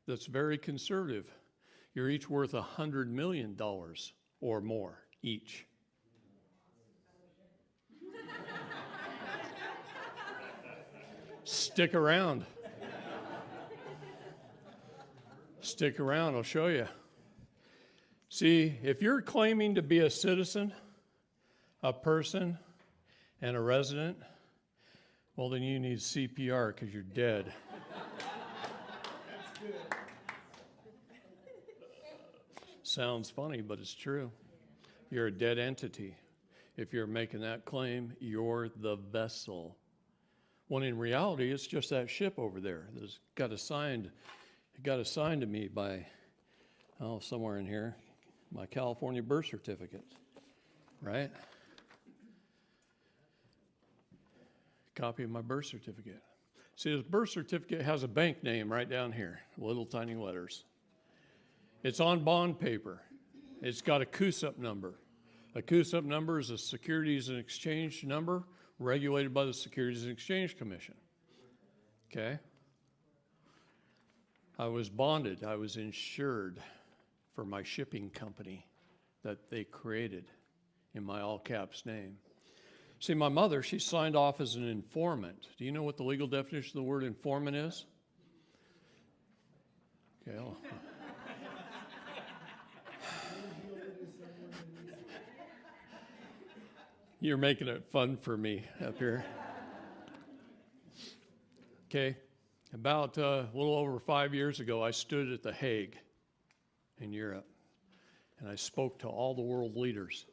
that's very conservative. You're each worth $100 million or more each. Stick around. Stick around, I'll show you. See, if you're claiming to be a citizen, a person, and a resident, well, then you need CPR because you're dead. Sounds funny, but it's true. You're a dead entity. If you're making that claim, you're the vessel. When in reality, it's just that ship over there that's got assigned to me by, somewhere in here, my California birth certificate, right? Copy of my birth certificate. See, this birth certificate has a bank name right down here, little tiny letters. It's on bond paper. It's got a CUSUP number. A CUSUP number is a Securities and Exchange number regulated by the Securities and Exchange Commission. Okay? I was bonded. I was insured for my shipping company that they created in my all caps name. See, my mother, she signed off as an informant. Do you know what the legal definition of the word informant is? Okay. You're making it fun for me up here. Okay. About a little over 5 years ago, I stood at The Hague in Europe, and I spoke to all the world leaders.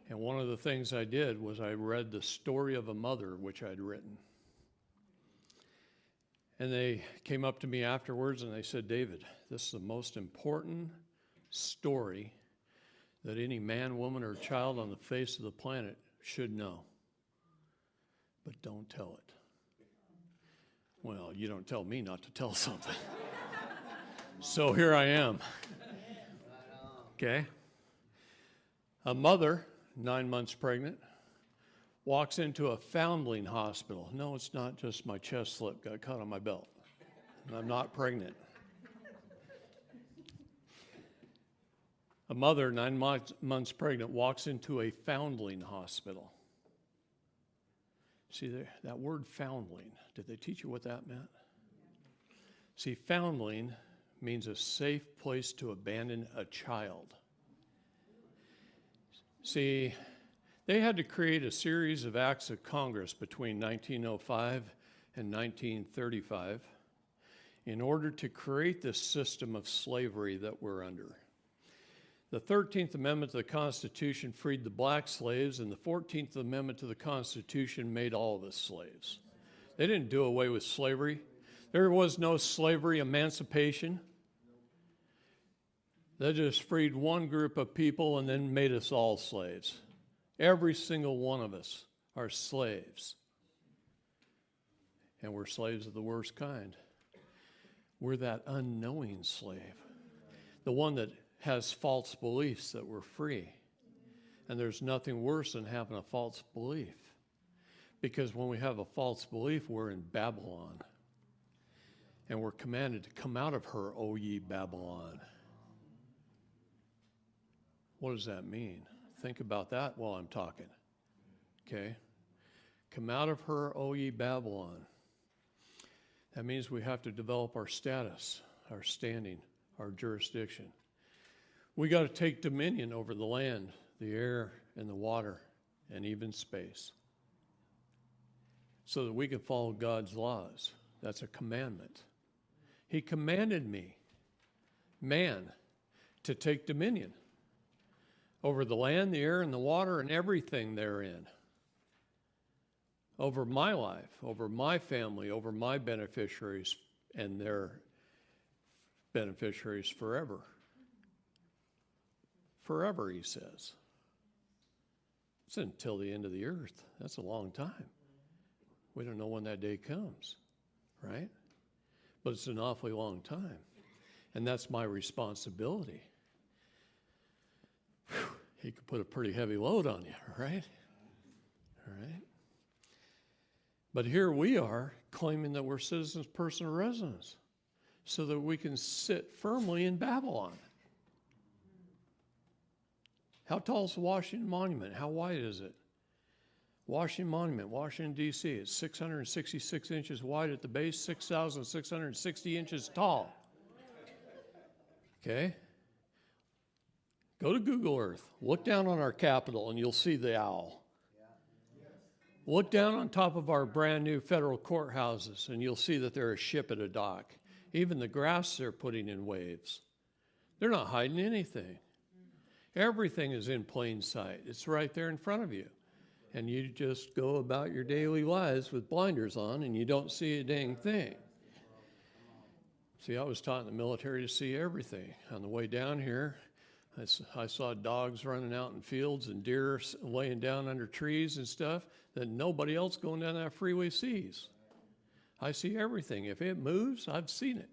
And one of the things I did was I read the story of a mother, which I'd written. And they came up to me afterwards and they said, David, this is the most important story that any man, woman, or child on the face of the planet should know. But don't tell it. Well, you don't tell me not to tell something. So here I am. Okay. A mother, 9 months pregnant, walks into a foundling hospital. No, it's not just my chest slip got caught on my belt. And I'm not pregnant. A mother 9 months pregnant walks into a foundling hospital. See, that word foundling, did they teach you what that meant? See, foundling means a safe place to abandon a child. See, they had to create a series of acts of Congress between 1905 and 1935 in order to create this system of slavery that we're under. The 13th Amendment to the Constitution freed the black slaves, and the 14th Amendment to the Constitution made all of us slaves. They didn't do away with slavery. There was no slavery emancipation. They just freed one group of people and then made us all slaves. Every single one of us are slaves. And we're slaves of the worst kind. We're that unknowing slave. The one that has false beliefs that we're free. And there's nothing worse than having a false belief. Because when we have a false belief, we're in Babylon. And we're commanded to come out of her, O ye Babylon. What does that mean? Think about that while I'm talking. Okay? Come out of her, O ye Babylon. That means we have to develop our status, our standing, our jurisdiction. We got to take dominion over the land, the air, and the water, and even space, so that we can follow God's laws. That's a commandment. He commanded me, man, to take dominion over the land, the air, and the water, and everything therein. Over my life, over my family, over my beneficiaries, and their beneficiaries forever. Forever, he says. It's until the end of the earth. That's a long time. We don't know when that day comes, right? But it's an awfully long time. And that's my responsibility. Whew, he could put a pretty heavy load on you, right? All right. But here we are claiming that we're citizens, personal residents, so that we can sit firmly in Babylon. How tall is the Washington Monument? How wide is it? Washington Monument, Washington, D.C. It's 666 inches wide at the base, 6,660 inches tall. Okay? Go to Google Earth. Look down on our Capitol and you'll see the owl. Look down on top of our brand new federal courthouses and you'll see that they're a ship at a dock. Even the grass they're putting in waves. They're not hiding anything. Everything is in plain sight. It's right there in front of you. And you just go about your daily lives with blinders on and you don't see a dang thing. See, I was taught in the military to see everything. On the way down here, I saw dogs running out in fields and deer laying down under trees and stuff that nobody else going down that freeway sees. I see everything. If it moves, I've seen it.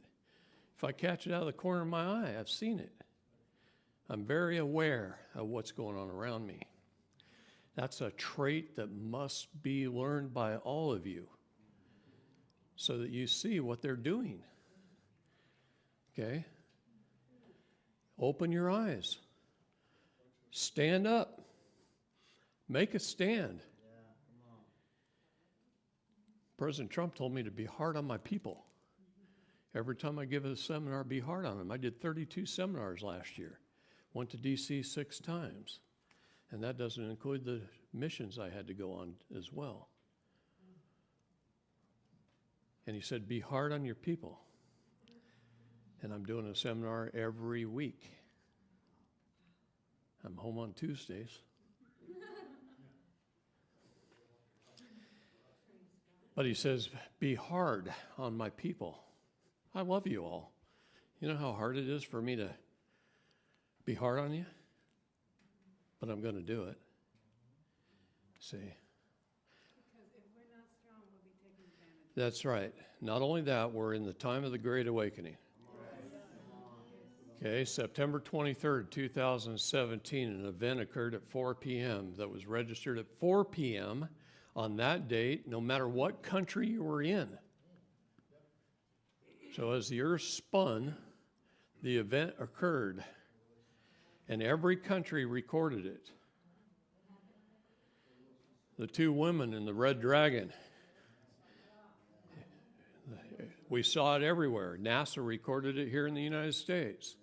If I catch it out of the corner of my eye, I've seen it. I'm very aware of what's going on around me. That's a trait that must be learned by all of you so that you see what they're doing. Okay? Open your eyes. Stand up. Make a stand. President Trump told me to be hard on my people. Every time I give a seminar, be hard on them. I did 32 seminars last year. Went to D.C. 6 times. And that doesn't include the missions I had to go on as well. And he said, be hard on your people. And I'm doing a seminar every week. I'm home on Tuesdays. But he says, be hard on my people. I love you all. You know how hard it is for me to be hard on you? But I'm going to do it. See? Because if we're not strong, we'll be taken advantage of. That's right. Not only that, we're in the time of the Great Awakening. Okay, September 23rd, 2017, an event occurred at 4 p.m. that was registered at 4 p.m. on that date, no matter what country you were in. So as the earth spun, the event occurred. And every country recorded it. The two women in the red dragon. We saw it everywhere. NASA recorded it here in the United States.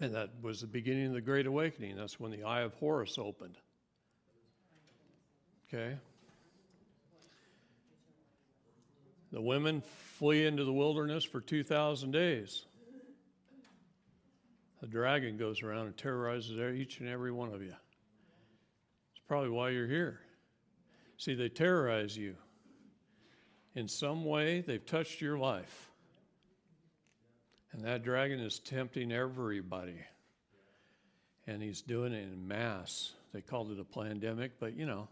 And that was the beginning of the Great Awakening. That's when the Eye of Horus opened. Okay? The women flee into the wilderness for 2,000 days. The dragon goes around and terrorizes each and every one of you. It's probably why you're here. See, they terrorize you. In some way, they've touched your life. And that dragon is tempting everybody. And he's doing it in mass. They called it a pandemic, but you know,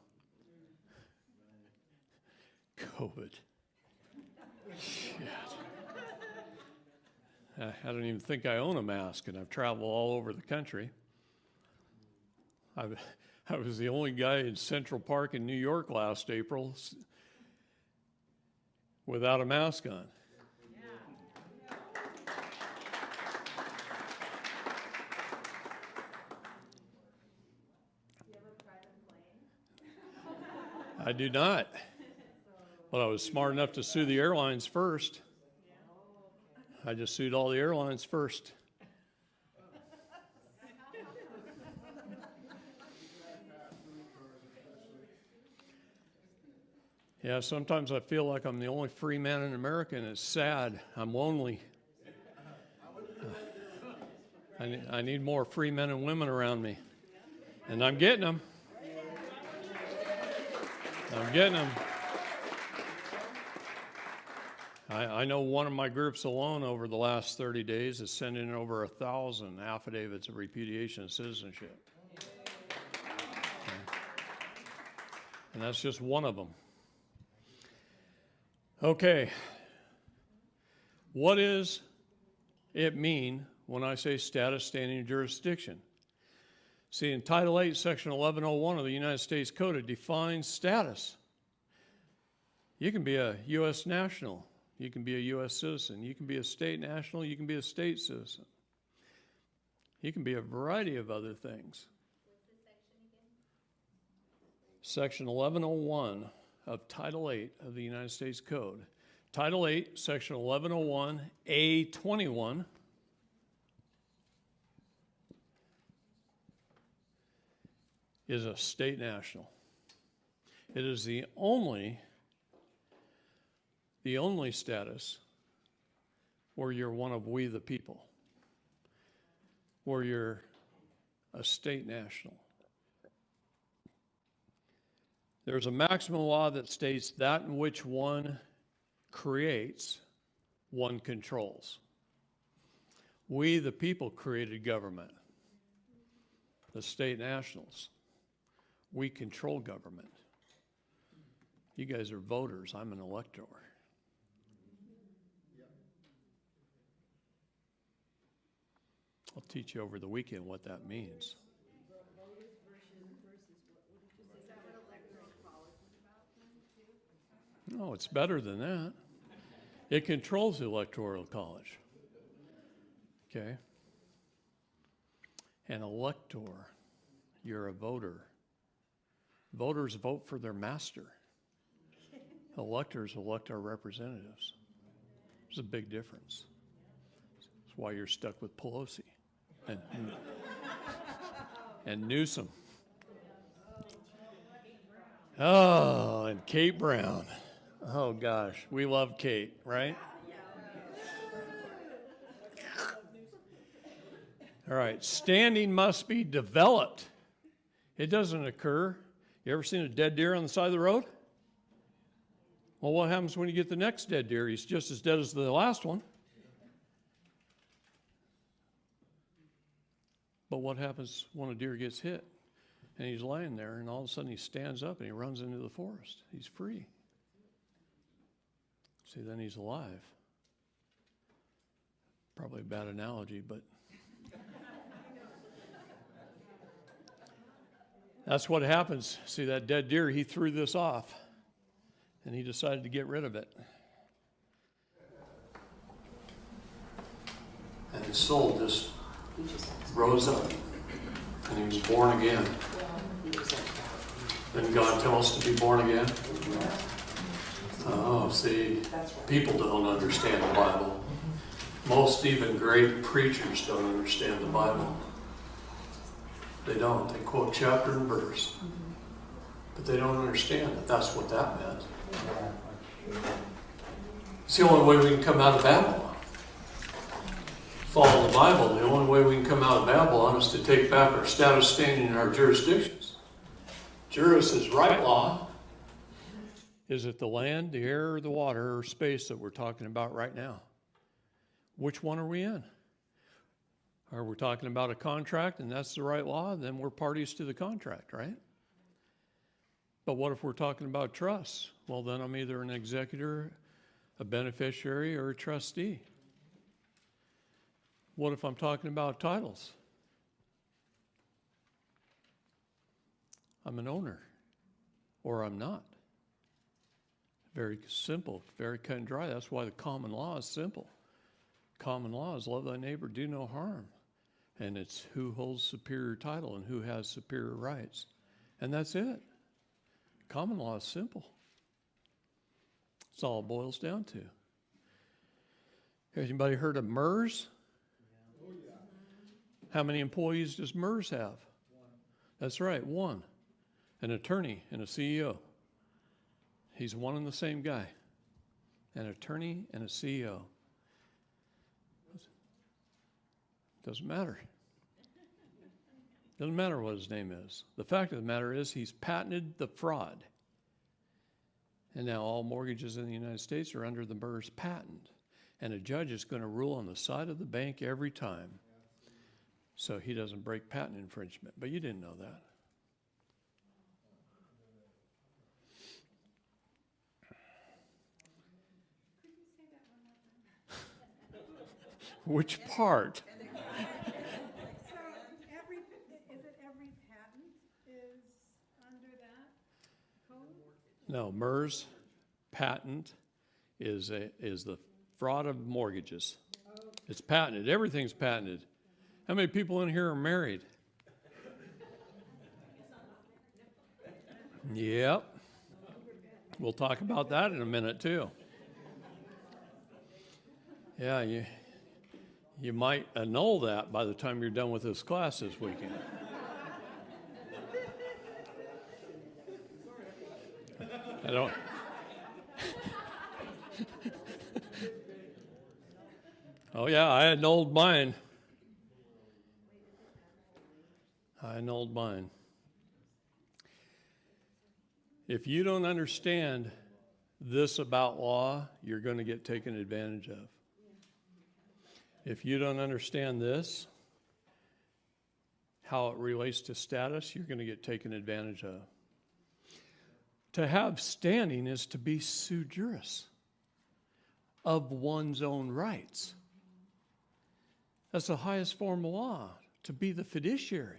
COVID. Shit. I don't even think I own a mask, and I've traveled all over the country. I was the only guy in Central Park in New York last April without a mask on. I do not. But I was smart enough to sue the airlines first. I just sued all the airlines first. Yeah, sometimes I feel like I'm the only free man in America, and it's sad. I'm lonely. I need more free men and women around me. And I'm getting them. I'm getting them. I know one of my groups alone over the last 30 days is sending in over 1,000 affidavits of repudiation of citizenship. And that's just one of them. Okay. What does it mean when I say status, standing, and jurisdiction? See, in Title 8, Section 1101 of the United States Code, it defines status. You can be a U.S. national. You can be a U.S. citizen. You can be a state national. You can be a state citizen. You can be a variety of other things. What's the section again? Section 1101 of Title 8 of the United States Code. Title 8, Section 1101, A21. Is a state national. It is the only status where you're one of we the people, where you're a state national. There's a maximum law that states that in which one creates, one controls. We the people created government, the state nationals. We control government. You guys are voters. I'm an elector. I'll teach you over the weekend what that means. No, it's better than that. It controls the Electoral College. Okay? An elector, you're a voter. Voters vote for their master. Electors elect our representatives. There's a big difference. That's why you're stuck with Pelosi and Newsom. Oh, and Kate Brown. Oh, gosh. We love Kate, right? All right. Standing must be developed. It doesn't occur. You ever seen a dead deer on the side of the road? Well, what happens when you get the next dead deer? He's just as dead as the last one. But what happens when a deer gets hit and he's lying there and all of a sudden he stands up and he runs into the forest? He's free. See, then he's alive. Probably a bad analogy, but that's what happens. See, that dead deer, he threw this off, and he decided to get rid of it. And he sold this rose up, and he was born again. Didn't God tell us to be born again? Oh, see, people don't understand the Bible. Most even great preachers don't understand the Bible. They don't. They quote chapter and verse. But they don't understand that that's what that meant. It's the only way we can come out of Babylon. Follow the Bible. The only way we can come out of Babylon is to take back our status standing in our jurisdictions. Juris is right law. Is it the land, the air, or the water, or space that we're talking about right now? Which one are we in? Are we talking about a contract and that's the right law? Then we're parties to the contract, right? But what if we're talking about trusts? Well, then I'm either an executor, a beneficiary, or a trustee. What if I'm talking about titles? I'm an owner, or I'm not. Very simple, very cut and dry. That's why the common law is simple. Common law is love thy neighbor, do no harm. And it's who holds superior title and who has superior rights. And that's it. Common law is simple. That's all it boils down to. Has anybody heard of MERS? How many employees does MERS have? That's right, one. An attorney and a CEO. He's one and the same guy. An attorney and a CEO. Doesn't matter. Doesn't matter what his name is. The fact of the matter is he's patented the fraud. And now all mortgages in the United States are under the MERS patent. And a judge is going to rule on the side of the bank every time. So he doesn't break patent infringement. But you didn't know that. Which part? So is it every patent is under that code? No, MERS patent is the fraud of mortgages. It's patented. Everything's patented. How many people in here are married? Yep. We'll talk about that in a minute too. Yeah, you might annul that by the time you're done with this class this weekend. I don't. Oh yeah, I annulled mine. If you don't understand this about law, you're going to get taken advantage of. If you don't understand this, how it relates to status, you're going to get taken advantage of. To have standing is to be sui juris of one's own rights. That's the highest form of law, to be the fiduciary.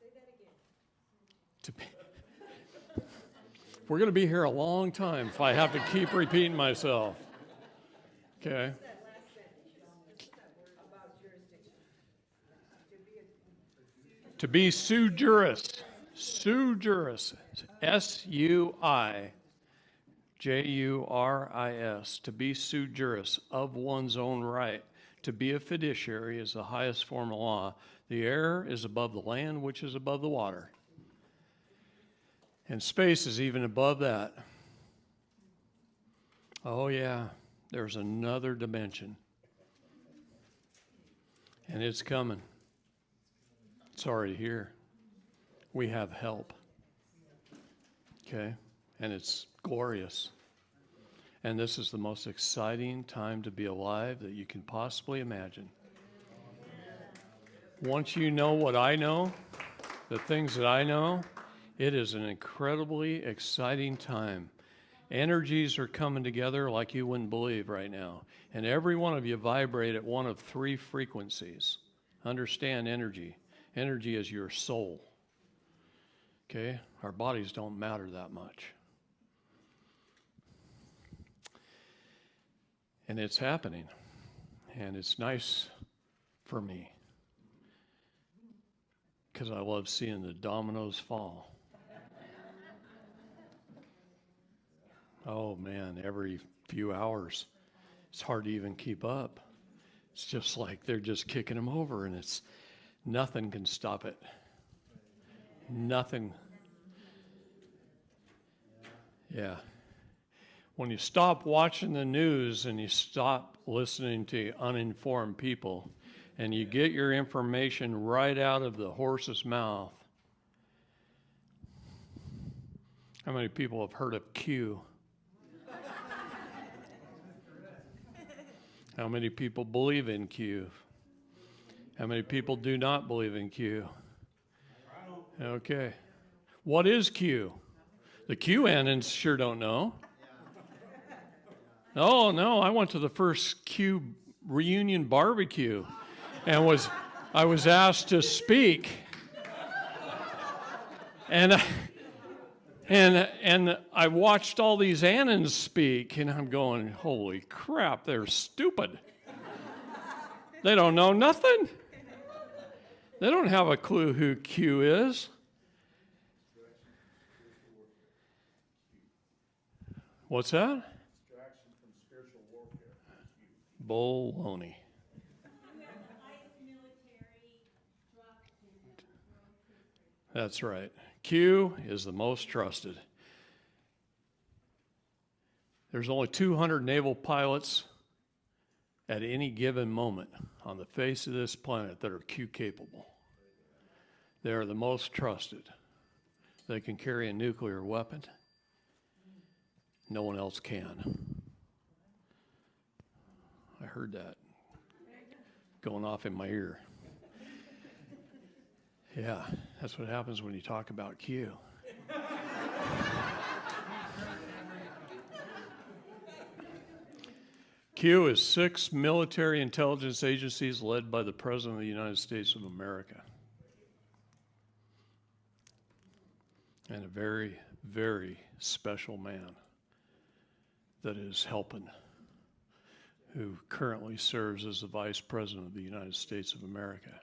Say that again. To be. We're going to be here a long time if I have to keep repeating myself. Okay. That last sentence, that word about jurisdiction. To be sui juris. Sui juris. S-U-I-J-U-R-I-S. To be sui juris of one's own right. To be a fiduciary is the highest form of law. The air is above the land, which is above the water. And space is even above that. Oh yeah, there's another dimension. And it's coming. It's already here. We have help. Okay? And it's glorious. And this is the most exciting time to be alive that you can possibly imagine. Once you know what I know, the things that I know, it is an incredibly exciting time. Energies are coming together like you wouldn't believe right now. And every one of you vibrate at one of three frequencies. Understand energy. Energy is your soul. Okay? Our bodies don't matter that much. And it's happening. And it's nice for me. Because I love seeing the dominoes fall. Oh man, every few hours, it's hard to even keep up. It's just like they're just kicking them over, and it's nothing can stop it. Nothing. Yeah. When you stop watching the news and you stop listening to uninformed people, and you get your information right out of the horse's mouth. How many people have heard of Q? How many people believe in Q? How many people do not believe in Q? Okay. What is Q? The QAnons sure don't know. Oh, no, I went to the first Q reunion barbecue and I was asked to speak. And I watched all these Annans speak, and I'm going, holy crap, they're stupid. They don't know nothing. They don't have a clue who Q is. What's that? Distraction from spiritual warfare. Baloney. That's right. Q is the most trusted. There's only 200 naval pilots at any given moment on the face of this planet that are Q capable. They are the most trusted. They can carry a nuclear weapon. No one else can. I heard that going off in my ear. Yeah, that's what happens when you talk about Q. Q is 6 military intelligence agencies led by the President of the United States of America. And a very, very special man that is helping, who currently serves as the Vice President of the United States of America.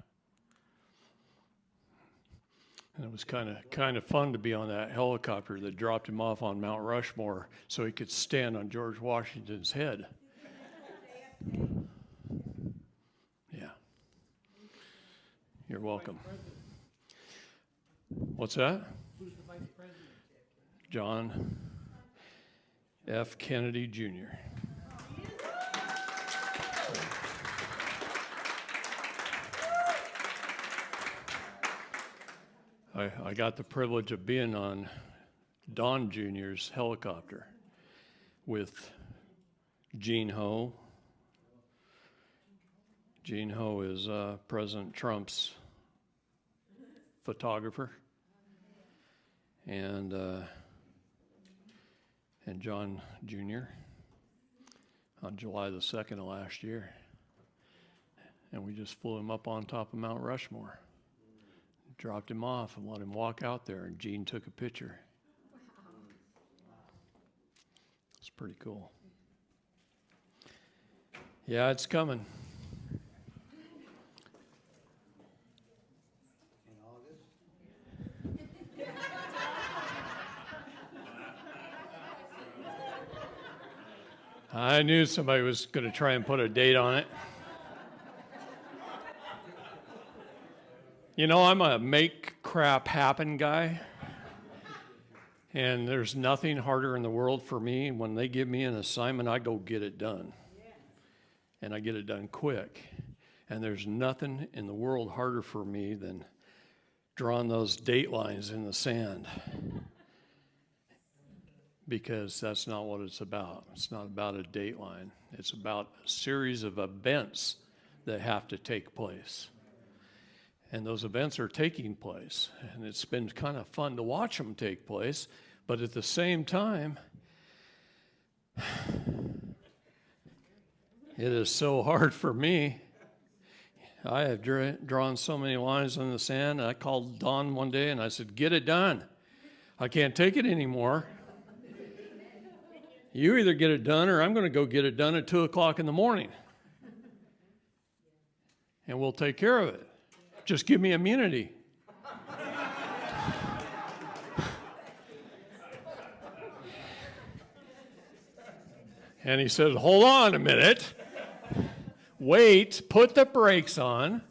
And it was kind of fun to be on that helicopter that dropped him off on Mount Rushmore so he could stand on George Washington's head. Yeah. You're welcome. What's that? Who's the vice president? John F. Kennedy, Jr. I got the privilege of being on Don Jr.'s helicopter with Gene Ho. Gene Ho is President Trump's photographer, and John Jr. on July the 2nd of last year. And we just flew him up on top of Mount Rushmore. Dropped him off and let him walk out there, and Gene took a picture. It's pretty cool. Yeah, it's coming. In August? I knew somebody was going to try and put a date on it. You know, I'm a make crap happen guy, and there's nothing harder in the world for me. When they give me an assignment, I go get it done, and I get it done quick. And there's nothing in the world harder for me than drawing those date lines in the sand, because that's not what it's about. It's not about a date line. It's about a series of events that have to take place. And those events are taking place, and it's been kind of fun to watch them take place, but at the same time, it is so hard for me. I have drawn so many lines in the sand. I called Don one day and I said, get it done. I can't take it anymore. You either get it done or I'm going to go get it done at 2 o'clock in the morning. and we'll take care of it. Just give me immunity. And he said, hold on a minute. Wait, put the brakes on.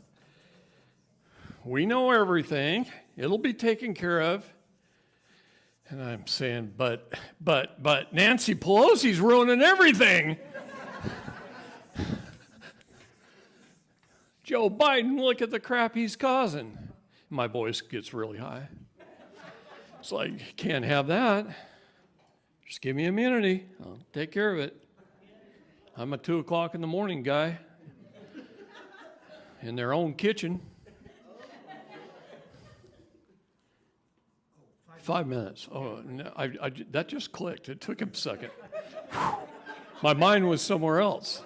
We know everything. It'll be taken care of. And I'm saying, but Nancy Pelosi's ruining everything. Joe Biden, look at the crap he's causing. My voice gets really high. It's like, can't have that. Just give me immunity. I'll take care of it. I'm a 2 o'clock in the morning guy in their own kitchen. 5 minutes. Oh, no, that just clicked. It took him a second. My mind was somewhere else.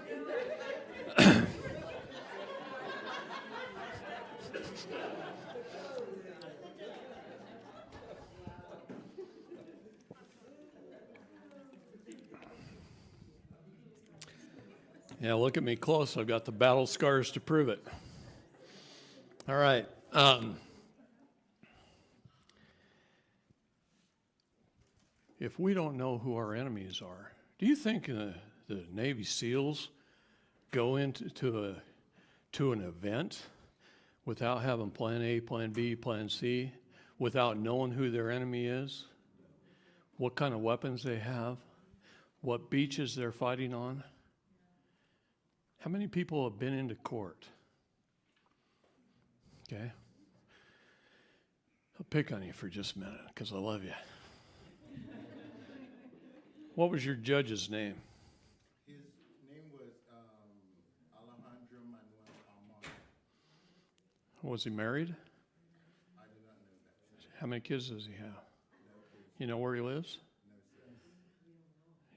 Yeah, look at me close. I've got the battle scars to prove it. All right. If we don't know who our enemies are, do you think the Navy SEALs go into an event without having plan A, plan B, plan C, without knowing who their enemy is, what kind of weapons they have, what beaches they're fighting on? How many people have been into court? Okay. I'll pick on you for just a minute because I love you. What was your judge's name? His name was Alejandro Manuel Almon. Was he married? I do not know that. How many kids does he have? No kids. You know where he lives? No, sir.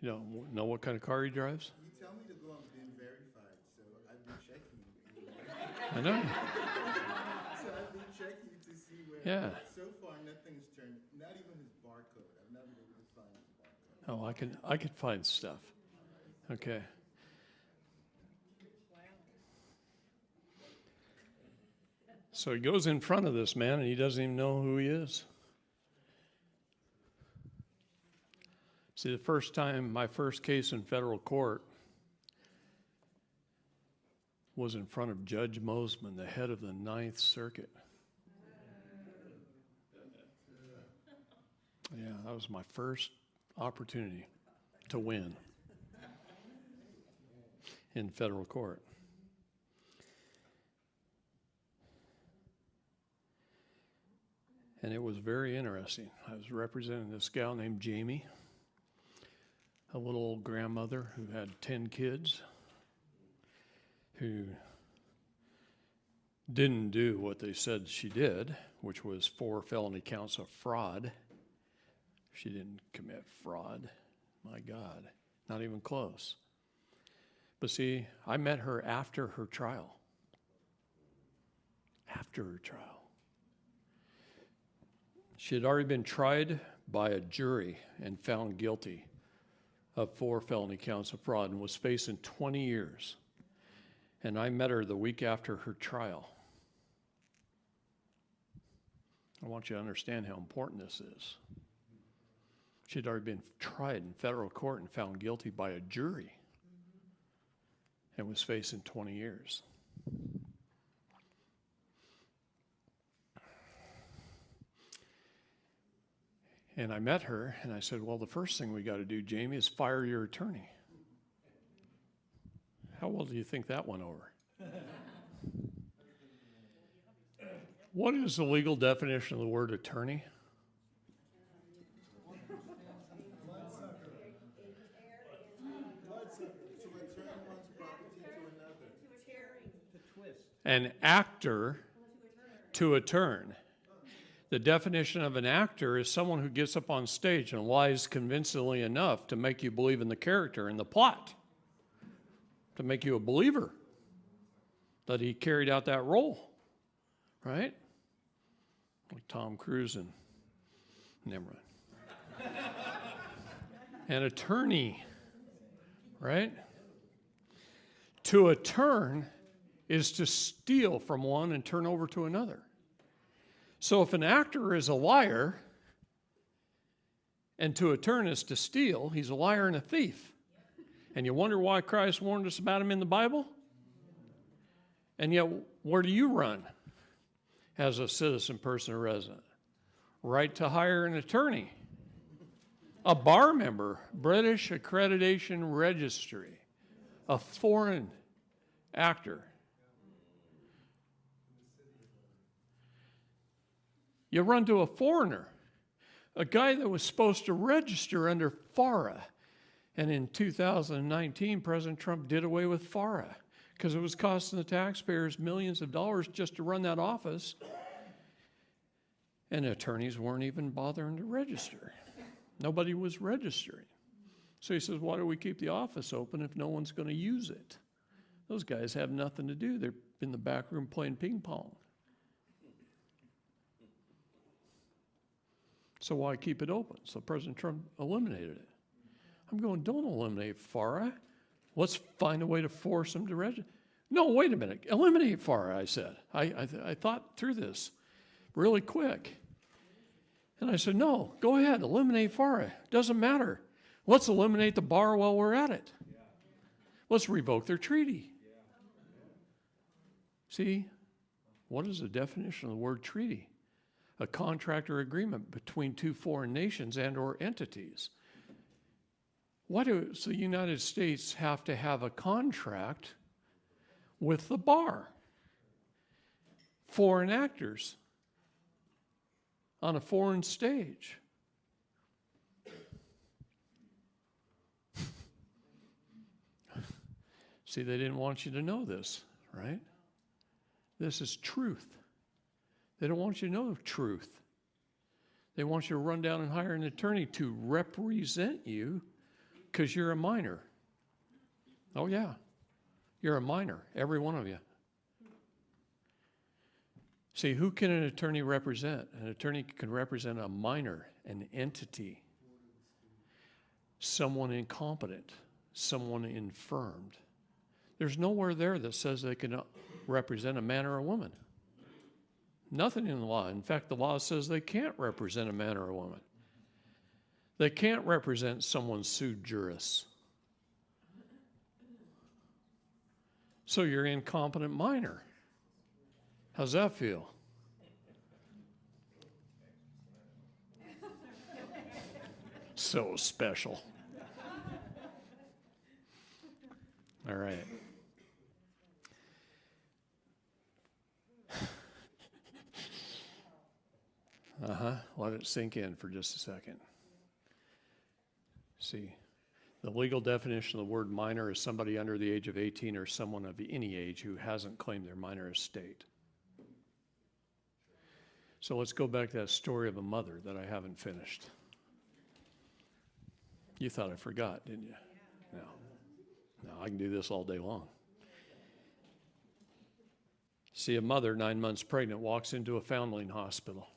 You don't know what kind of car he drives? He tell me to go and be verified, so I've been checking. I know. So I've been checking to see where. Yeah. So far, nothing's turned. Not even his barcode. I've never been able to find his barcode. Oh, I could find stuff. Okay. So he goes in front of this man and he doesn't even know who he is. See, the first time, my first case in federal court was in front of Judge Mosman, the head of the Ninth Circuit. Yeah, that was my first opportunity to win in federal court. And it was very interesting. I was representing this gal named Jamie, a little old grandmother who had 10 kids, who didn't do what they said she did, which was 4 felony counts of fraud. She didn't commit fraud. My God, not even close. But see, I met her after her trial. After her trial. She had already been tried by a jury and found guilty of 4 felony counts of fraud and was facing 20 years. And I met her the week after her trial. I want you to understand how important this is. She'd already been tried in federal court and found guilty by a jury and was facing 20 years. And I met her and I said, well, the first thing we got to do, Jamie, is fire your attorney. How well do you think that went over? What is the legal definition of the word attorney? An actor to a turn. The definition of an actor is someone who gets up on stage and lies convincingly enough to make you believe in the character and the plot, to make you a believer that he carried out that role, right? Like Tom Cruise and never mind. An attorney, right? To a turn is to steal from one and turn over to another. So if an actor is a liar, and to a turn is to steal, he's a liar and a thief. And you wonder why Christ warned us about him in the Bible? And yet, where do you run as a citizen, person, or resident? Right to hire an attorney, a bar member, British Accreditation Registry, a foreign actor. You run to a foreigner, a guy that was supposed to register under FARA. And in 2019, President Trump did away with FARA because it was costing the taxpayers millions of dollars just to run that office. And attorneys weren't even bothering to register. Nobody was registering. So he says, why do we keep the office open if no one's going to use it? Those guys have nothing to do. They're in the back room playing ping pong. So why keep it open? So President Trump eliminated it. I'm going, don't eliminate FARA. Let's find a way to force them to register. No, wait a minute. Eliminate FARA, I said. I thought through this really quick. And I said, no, go ahead, eliminate FARA. Doesn't matter. Let's eliminate the bar while we're at it. Let's revoke their treaty. See, what is the definition of the word treaty? A contract or agreement between two foreign nations and or entities. Why does the United States have to have a contract with the bar? Foreign actors on a foreign stage. See, they didn't want you to know this, right? This is truth. They don't want you to know truth. They want you to run down and hire an attorney to represent you because you're a minor. Oh, yeah. You're a minor, every one of you. See, who can an attorney represent? An attorney can represent a minor, an entity, someone incompetent, someone infirmed. There's nowhere there that says they can represent a man or a woman. Nothing in the law. In fact, the law says they can't represent a man or a woman. They can't represent someone sui juris. So you're an incompetent minor. How's that feel? So special. All right. Let it sink in for just a second. See, the legal definition of the word minor is somebody under the age of 18 or someone of any age who hasn't claimed their minor estate. So let's go back to that story of a mother that I haven't finished. You thought I forgot, didn't you? No, I can do this all day long. See, a mother 9 months pregnant walks into a foundling hospital.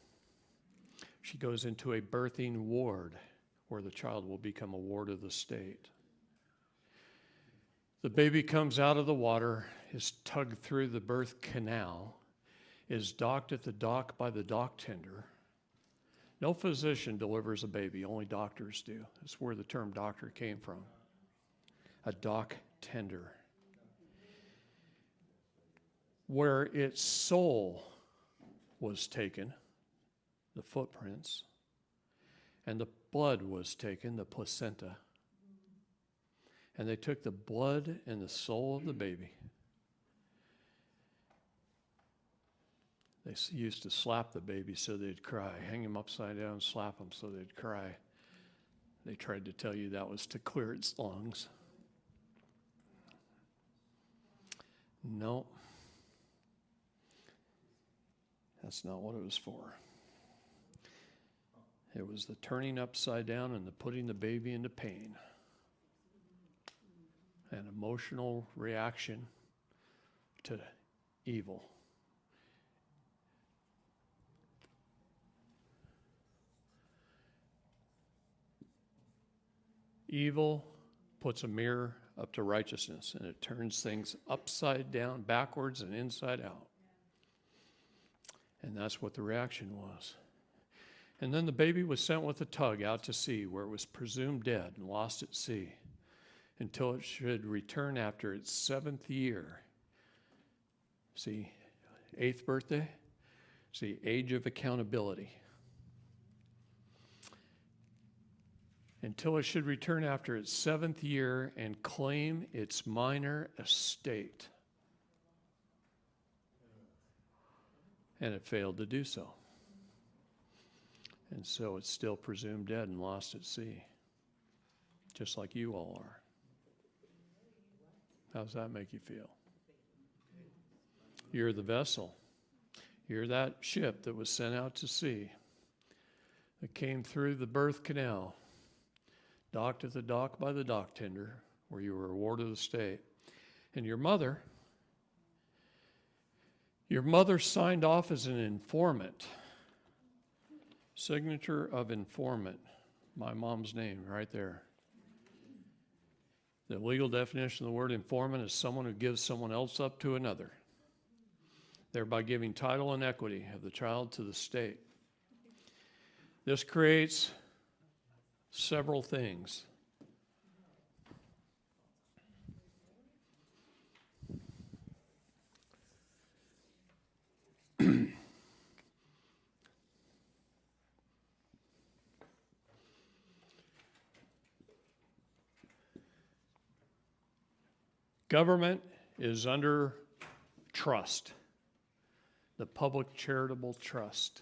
She goes into a birthing ward where the child will become a ward of the state. The baby comes out of the water, is tugged through the birth canal, is docked at the dock by the dock tender. No physician delivers a baby, only doctors do. That's where the term doctor came from. A dock tender. Where its soul was taken, the footprints, and the blood was taken, the placenta. And they took the blood and the soul of the baby. They used to slap the baby so they'd cry, hang him upside down, slap him so they'd cry. They tried to tell you that was to clear its lungs. No, that's not what it was for. It was the turning upside down and the putting the baby into pain. An emotional reaction to evil. Evil puts a mirror up to righteousness, and it turns things upside down, backwards, and inside out. And that's what the reaction was. And then the baby was sent with a tug out to sea, where it was presumed dead and lost at sea, until it should return after its 7th year. See, 8th birthday? See, age of accountability. Until it should return after its 7th year and claim its minor estate. And it failed to do so. And so it's still presumed dead and lost at sea, just like you all are. How does that make you feel? You're the vessel. You're that ship that was sent out to sea, that came through the birth canal, docked at the dock by the dock tender, where you were a ward of the state. And your mother signed off as an informant. Signature of informant. My mom's name right there. The legal definition of the word informant is someone who gives someone else up to another, thereby giving title and equity of the child to the state. This creates several things. Government is under trust, the public charitable trust.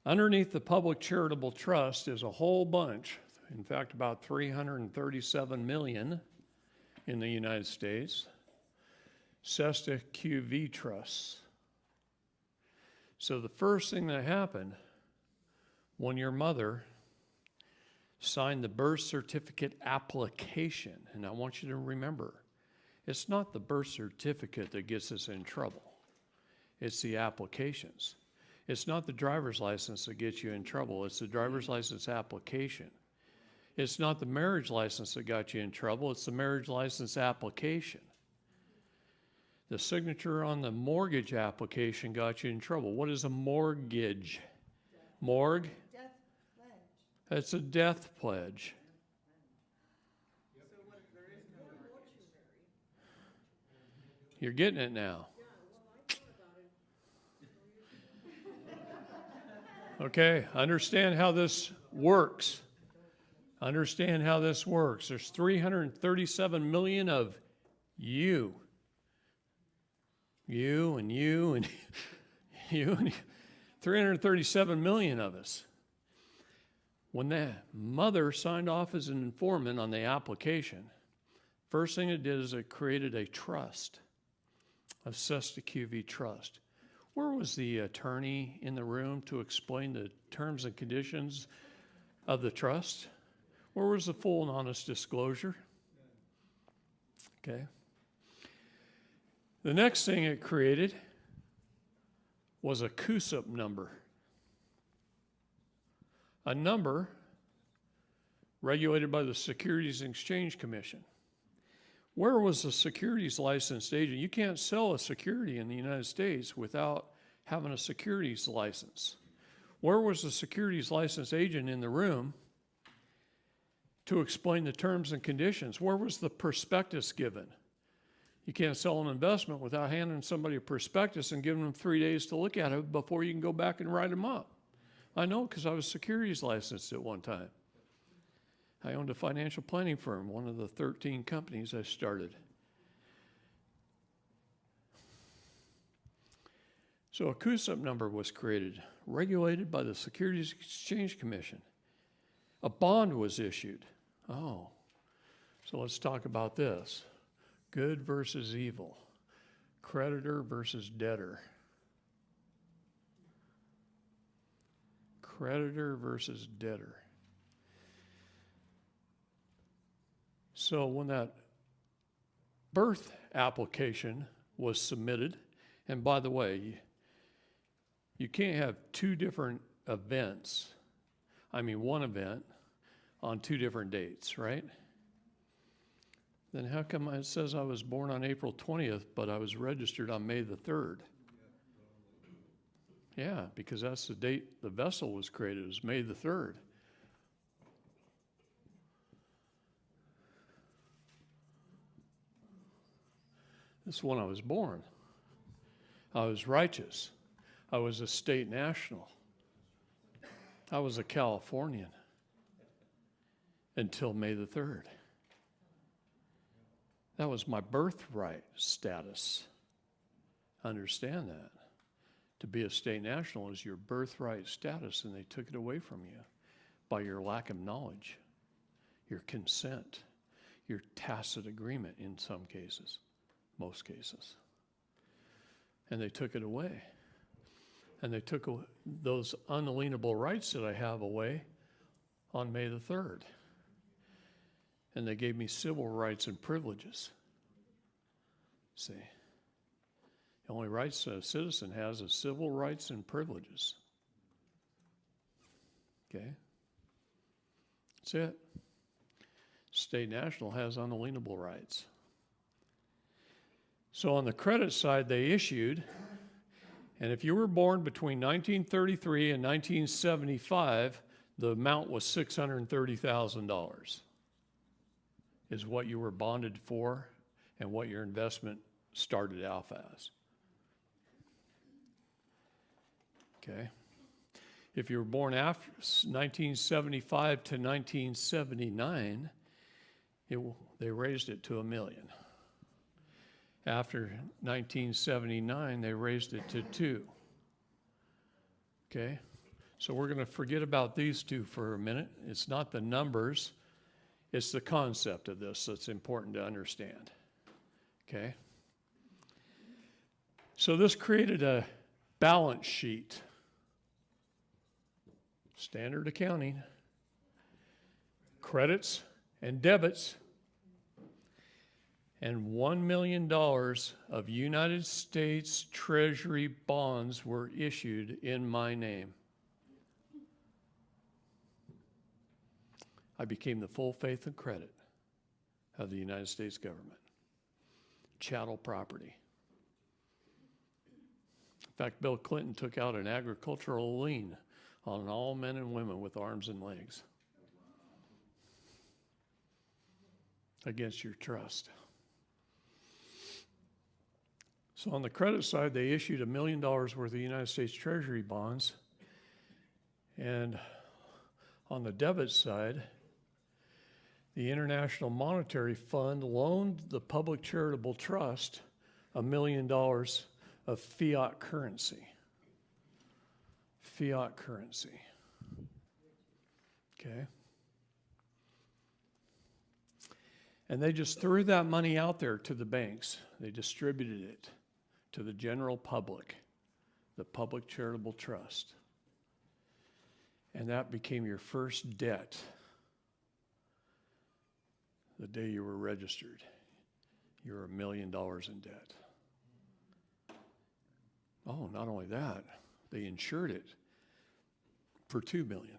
Underneath the public charitable trust is a whole bunch, in fact, about 337 million in the United States, Sesta QV trusts. So the first thing that happened when your mother signed the birth certificate application, and I want you to remember, it's not the birth certificate that gets us in trouble. It's the applications. It's not the driver's license that gets you in trouble. It's the driver's license application. It's not the marriage license that got you in trouble. It's the marriage license application. The signature on the mortgage application got you in trouble. What is a mortgage? Morgue? Death pledge. It's a death pledge. So what if there is no mortuary? You're getting it now. Yeah, well, I thought about it. Okay, understand how this works. Understand how this works. There's 337 million of you. You and you and you and 337 million of us. When the mother signed off as an informant on the application, first thing it did is it created a trust, a Sesta QV trust. Where was the attorney in the room to explain the terms and conditions of the trust? Where was the full and honest disclosure? Okay. The next thing it created was a CUSIP number. A number regulated by the Securities and Exchange Commission. Where was the securities licensed agent? You can't sell a security in the United States without having a securities license. Where was the securities license agent in the room to explain the terms and conditions? Where was the prospectus given? You can't sell an investment without handing somebody a prospectus and giving them 3 days to look at it before you can go back and write them up. I know because I was securities licensed at one time. I owned a financial planning firm, one of the 13 companies I started. So a CUSIP number was created, regulated by the Securities Exchange Commission. A bond was issued. Oh, so let's talk about this. Good versus evil. Creditor versus debtor. Creditor versus debtor. So when that birth application was submitted, and by the way, you can't have two different events. I mean, one event on two different dates, right? Then how come it says I was born on April 20th, but I was registered on May the 3rd? Yeah, because that's the date the vessel was created. It was May the 3rd. This is when I was born. I was righteous. I was a state national. I was a Californian until May the 3rd. That was my birthright status. Understand that. To be a state national is your birthright status, and they took it away from you by your lack of knowledge, your consent, your tacit agreement in some cases, most cases. And they took it away. And they took those unalienable rights that I have away on May the 3rd. And they gave me civil rights and privileges. See, the only rights a citizen has is civil rights and privileges. Okay? That's it. State national has unalienable rights. So on the credit side, they issued, and if you were born between 1933 and 1975, the amount was $630,000 is what you were bonded for and what your investment started off as. Okay? If you were born after 1975 to 1979, they raised it to $1 million. After 1979, they raised it to 2. Okay? So we're going to forget about these two for a minute. It's not the numbers, it's the concept of this that's important to understand. Okay? So this created a balance sheet. Standard accounting. Credits and debits. And $1 million of United States Treasury bonds were issued in my name. I became the full faith and credit of the United States government. Chattel property. In fact, Bill Clinton took out an agricultural lien on all men and women with arms and legs against your trust. So on the credit side, they issued $1 million worth of United States Treasury bonds. And on the debit side, the International Monetary Fund loaned the Public Charitable Trust $1 million of fiat currency. Fiat currency. Okay? And they just threw that money out there to the banks. They distributed it to the general public, the Public Charitable Trust. And that became your first debt the day you were registered. You were $1 million in debt. Oh, not only that, they insured it for $2 million.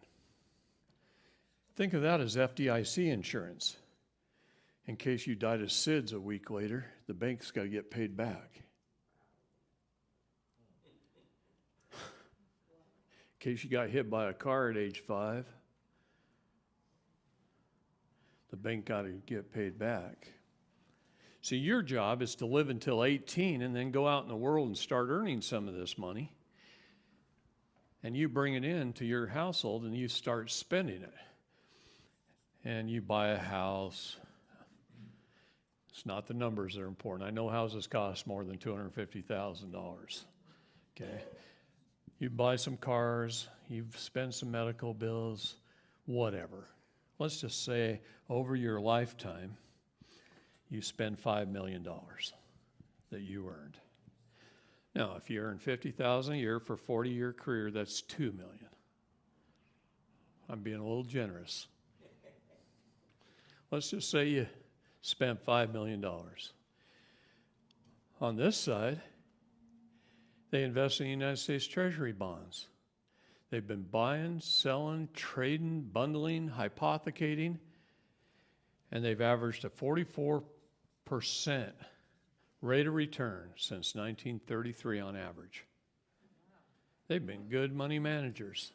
Think of that as FDIC insurance. In case you died of SIDS a week later, the bank's got to get paid back. In case you got hit by a car at age 5, the bank got to get paid back. See, your job is to live until 18 and then go out in the world and start earning some of this money. And you bring it in to your household and you start spending it. And you buy a house. It's not the numbers that are important. I know houses cost more than $250,000. Okay? You buy some cars, you spend some medical bills, whatever. Let's just say over your lifetime, you spend $5 million that you earned. Now, if you earn $50,000 a year for a 40-year career, that's $2 million. I'm being a little generous. Let's just say you spent $5 million. On this side, they invest in United States Treasury bonds. They've been buying, selling, trading, bundling, hypothecating, and they've averaged a 44% rate of return since 1933 on average. They've been good money managers.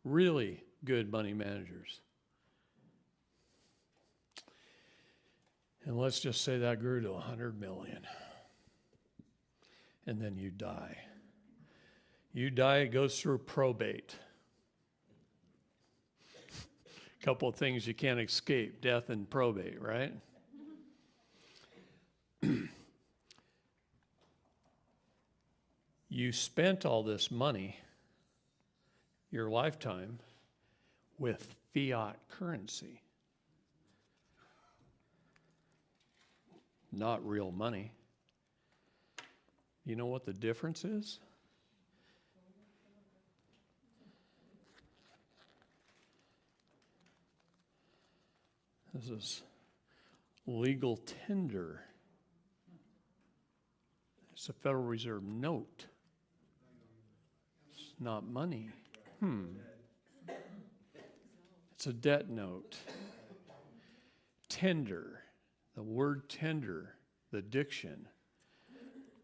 Really good money managers. And let's just say that grew to 100 million. And then you die. You die, it goes through probate. A couple of things you can't escape, death and probate, right? You spent all this money, your lifetime, with fiat currency. Not real money. You know what the difference is? This is legal tender. It's a Federal Reserve note. It's not money. It's a debt note. Tender. The word tender, the diction,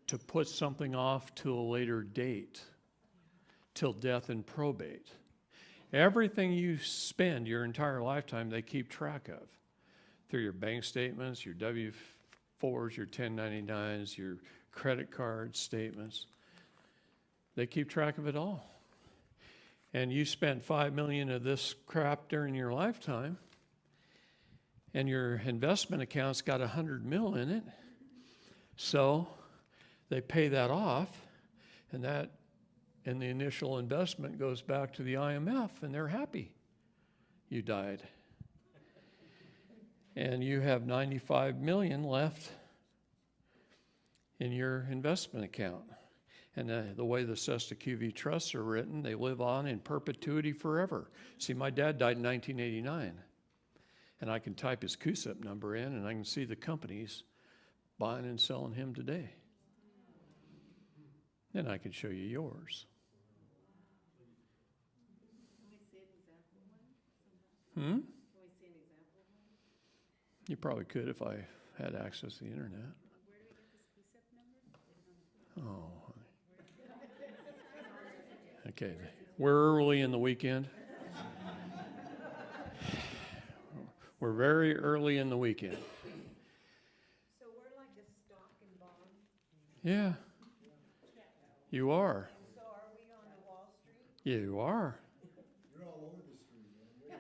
to put something off to a later date, till death and probate. Everything you spend your entire lifetime, they keep track of. Through your bank statements, your W-4s, your 1099s, your credit card statements. They keep track of it all. And you spent $5 million of this crap during your lifetime, and your investment account's got $100 million in it. So they pay that off, and the initial investment goes back to the IMF, and they're happy you died. And you have $95 million left in your investment account. And the way the Sesta QV trusts are written, they live on in perpetuity forever. See, my dad died in 1989. And I can type his CUSIP number in, and I can see the companies buying and selling him today. Then I can show you yours. Can we see an example of one? Can we see an example of one? You probably could if I had access to the internet. Where do we get this PSIP number? Oh. Okay. We're early in the weekend. We're very early in the weekend. So we're like a stock and bond. Yeah. You are. So are we on the Wall Street? Yeah, you are. You're all over the street, man.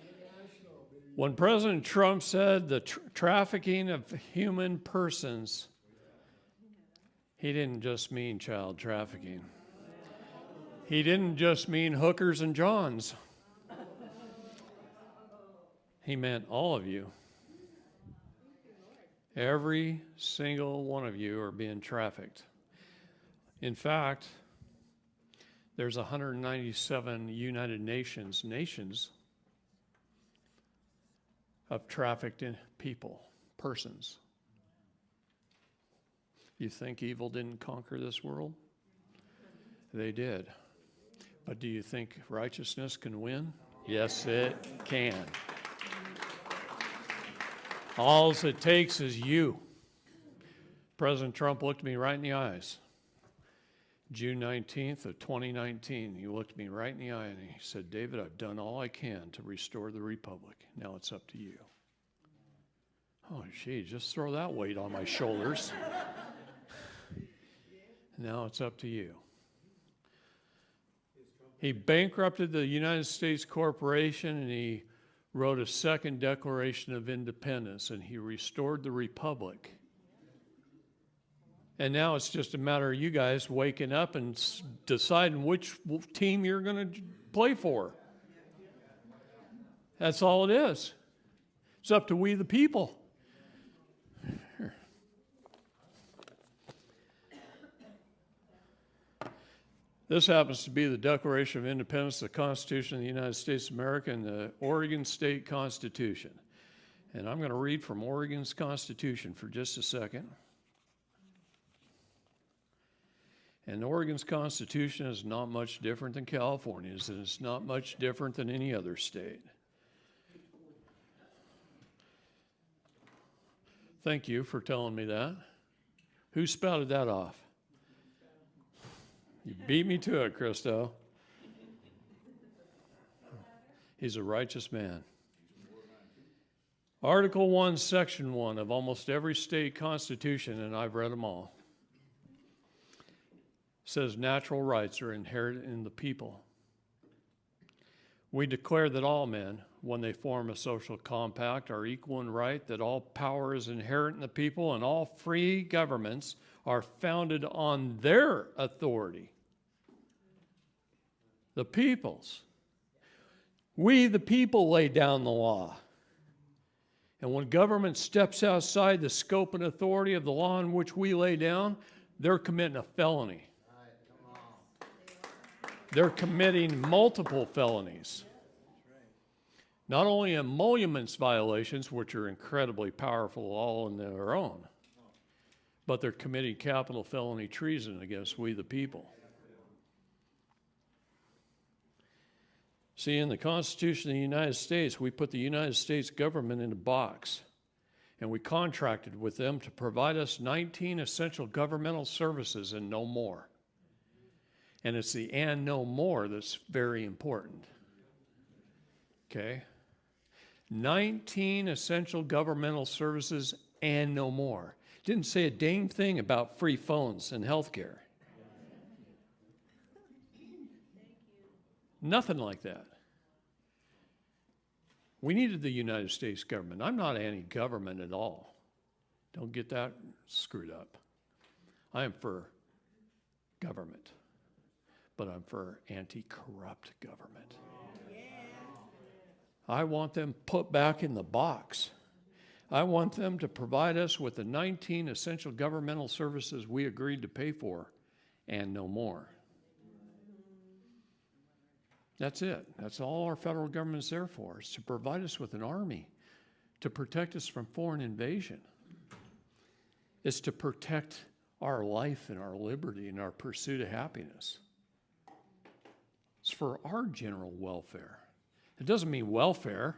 International, baby. When President Trump said the trafficking of human persons, he didn't just mean child trafficking. He didn't just mean hookers and johns. He meant all of you. Every single one of you are being trafficked. In fact, there's 197 United Nations of trafficked people, persons. You think evil didn't conquer this world? They did. But do you think righteousness can win? Yes, it can. All it takes is you. President Trump looked me right in the eyes. June 19th of 2019, he looked me right in the eye and he said, David, I've done all I can to restore the republic. Now it's up to you. Oh, gee, just throw that weight on my shoulders. Now it's up to you. He bankrupted the United States corporation, and he wrote a second Declaration of Independence, and he restored the republic. And now it's just a matter of you guys waking up and deciding which team you're going to play for. That's all it is. It's up to we the people. This happens to be the Declaration of Independence, the Constitution of the United States of America, and the Oregon State Constitution. And I'm going to read from Oregon's Constitution for just a second. And Oregon's Constitution is not much different than California's, and it's not much different than any other state. Thank you for telling me that. Who spouted that off? You beat me to it, Christo. He's a righteous man. Article 1, Section 1 of almost every state constitution, and I've read them all, says natural rights are inherent in the people. We declare that all men, when they form a social compact, are equal in right, that all power is inherent in the people, and all free governments are founded on their authority. The people's. We, the people, lay down the law. And when government steps outside the scope and authority of the law in which we lay down, they're committing a felony. They're committing multiple felonies. Not only emoluments violations, which are incredibly powerful all on their own, but they're committing capital felony treason against we the people. See, in the Constitution of the United States, we put the United States government in a box, and we contracted with them to provide us 19 essential governmental services and no more. And it's the and no more that's very important. Okay? 19 essential governmental services and no more. Didn't say a dang thing about free phones and health care. Nothing like that. We needed the United States government. I'm not anti-government at all. Don't get that screwed up. I am for government, but I'm for anti-corrupt government. I want them put back in the box. I want them to provide us with the 19 essential governmental services we agreed to pay for and no more. That's it. That's all our federal government's there for, is to provide us with an army, to protect us from foreign invasion. It's to protect our life and our liberty and our pursuit of happiness. It's for our general welfare. It doesn't mean welfare.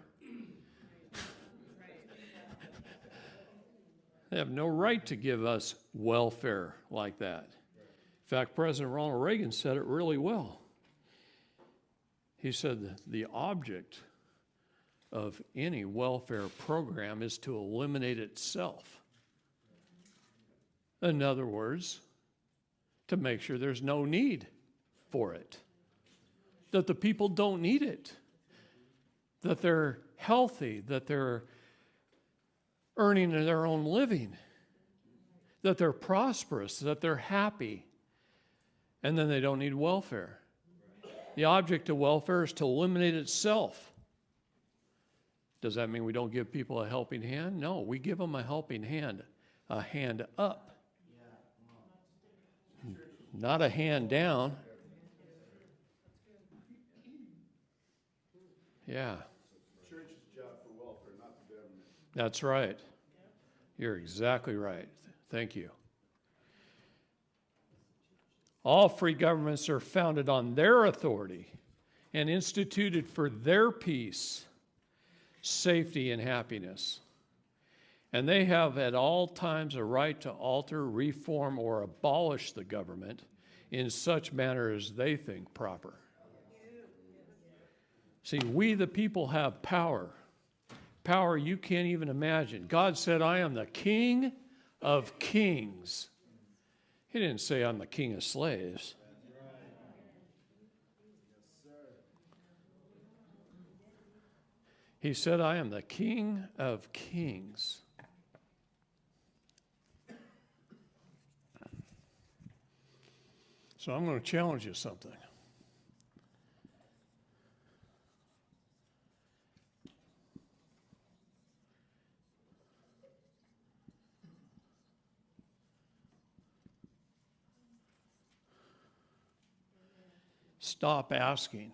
They have no right to give us welfare like that. In fact, President Ronald Reagan said it really well. He said the object of any welfare program is to eliminate itself. In other words, to make sure there's no need for it, that the people don't need it, that they're healthy, that they're earning their own living, that they're prosperous, that they're happy, and then they don't need welfare. The object of welfare is to eliminate itself. Does that mean we don't give people a helping hand? No, we give them a helping hand, a hand up, not a hand down. Yeah. Church's job for welfare, not the government. That's right. You're exactly right. Thank you. All free governments are founded on their authority and instituted for their peace, safety, and happiness. And they have at all times a right to alter, reform, or abolish the government in such manner as they think proper. See, we the people have power. Power you can't even imagine. God said, I am the King of kings. He didn't say I'm the king of slaves. He said, I am the King of kings. So I'm going to challenge you something. Stop asking.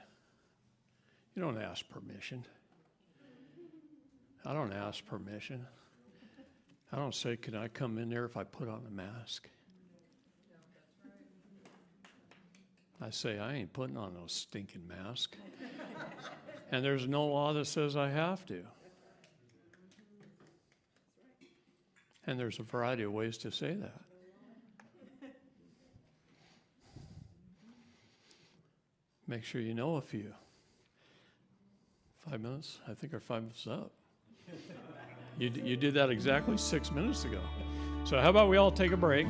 You don't ask permission. I don't ask permission. I don't say, can I come in there if I put on a mask? I say, I ain't putting on no stinking mask. And there's no law that says I have to. And there's a variety of ways to say that. Make sure you know a few. 5 minutes? I think our 5 minutes is up. You did that exactly 6 minutes ago. So how about we all take a break?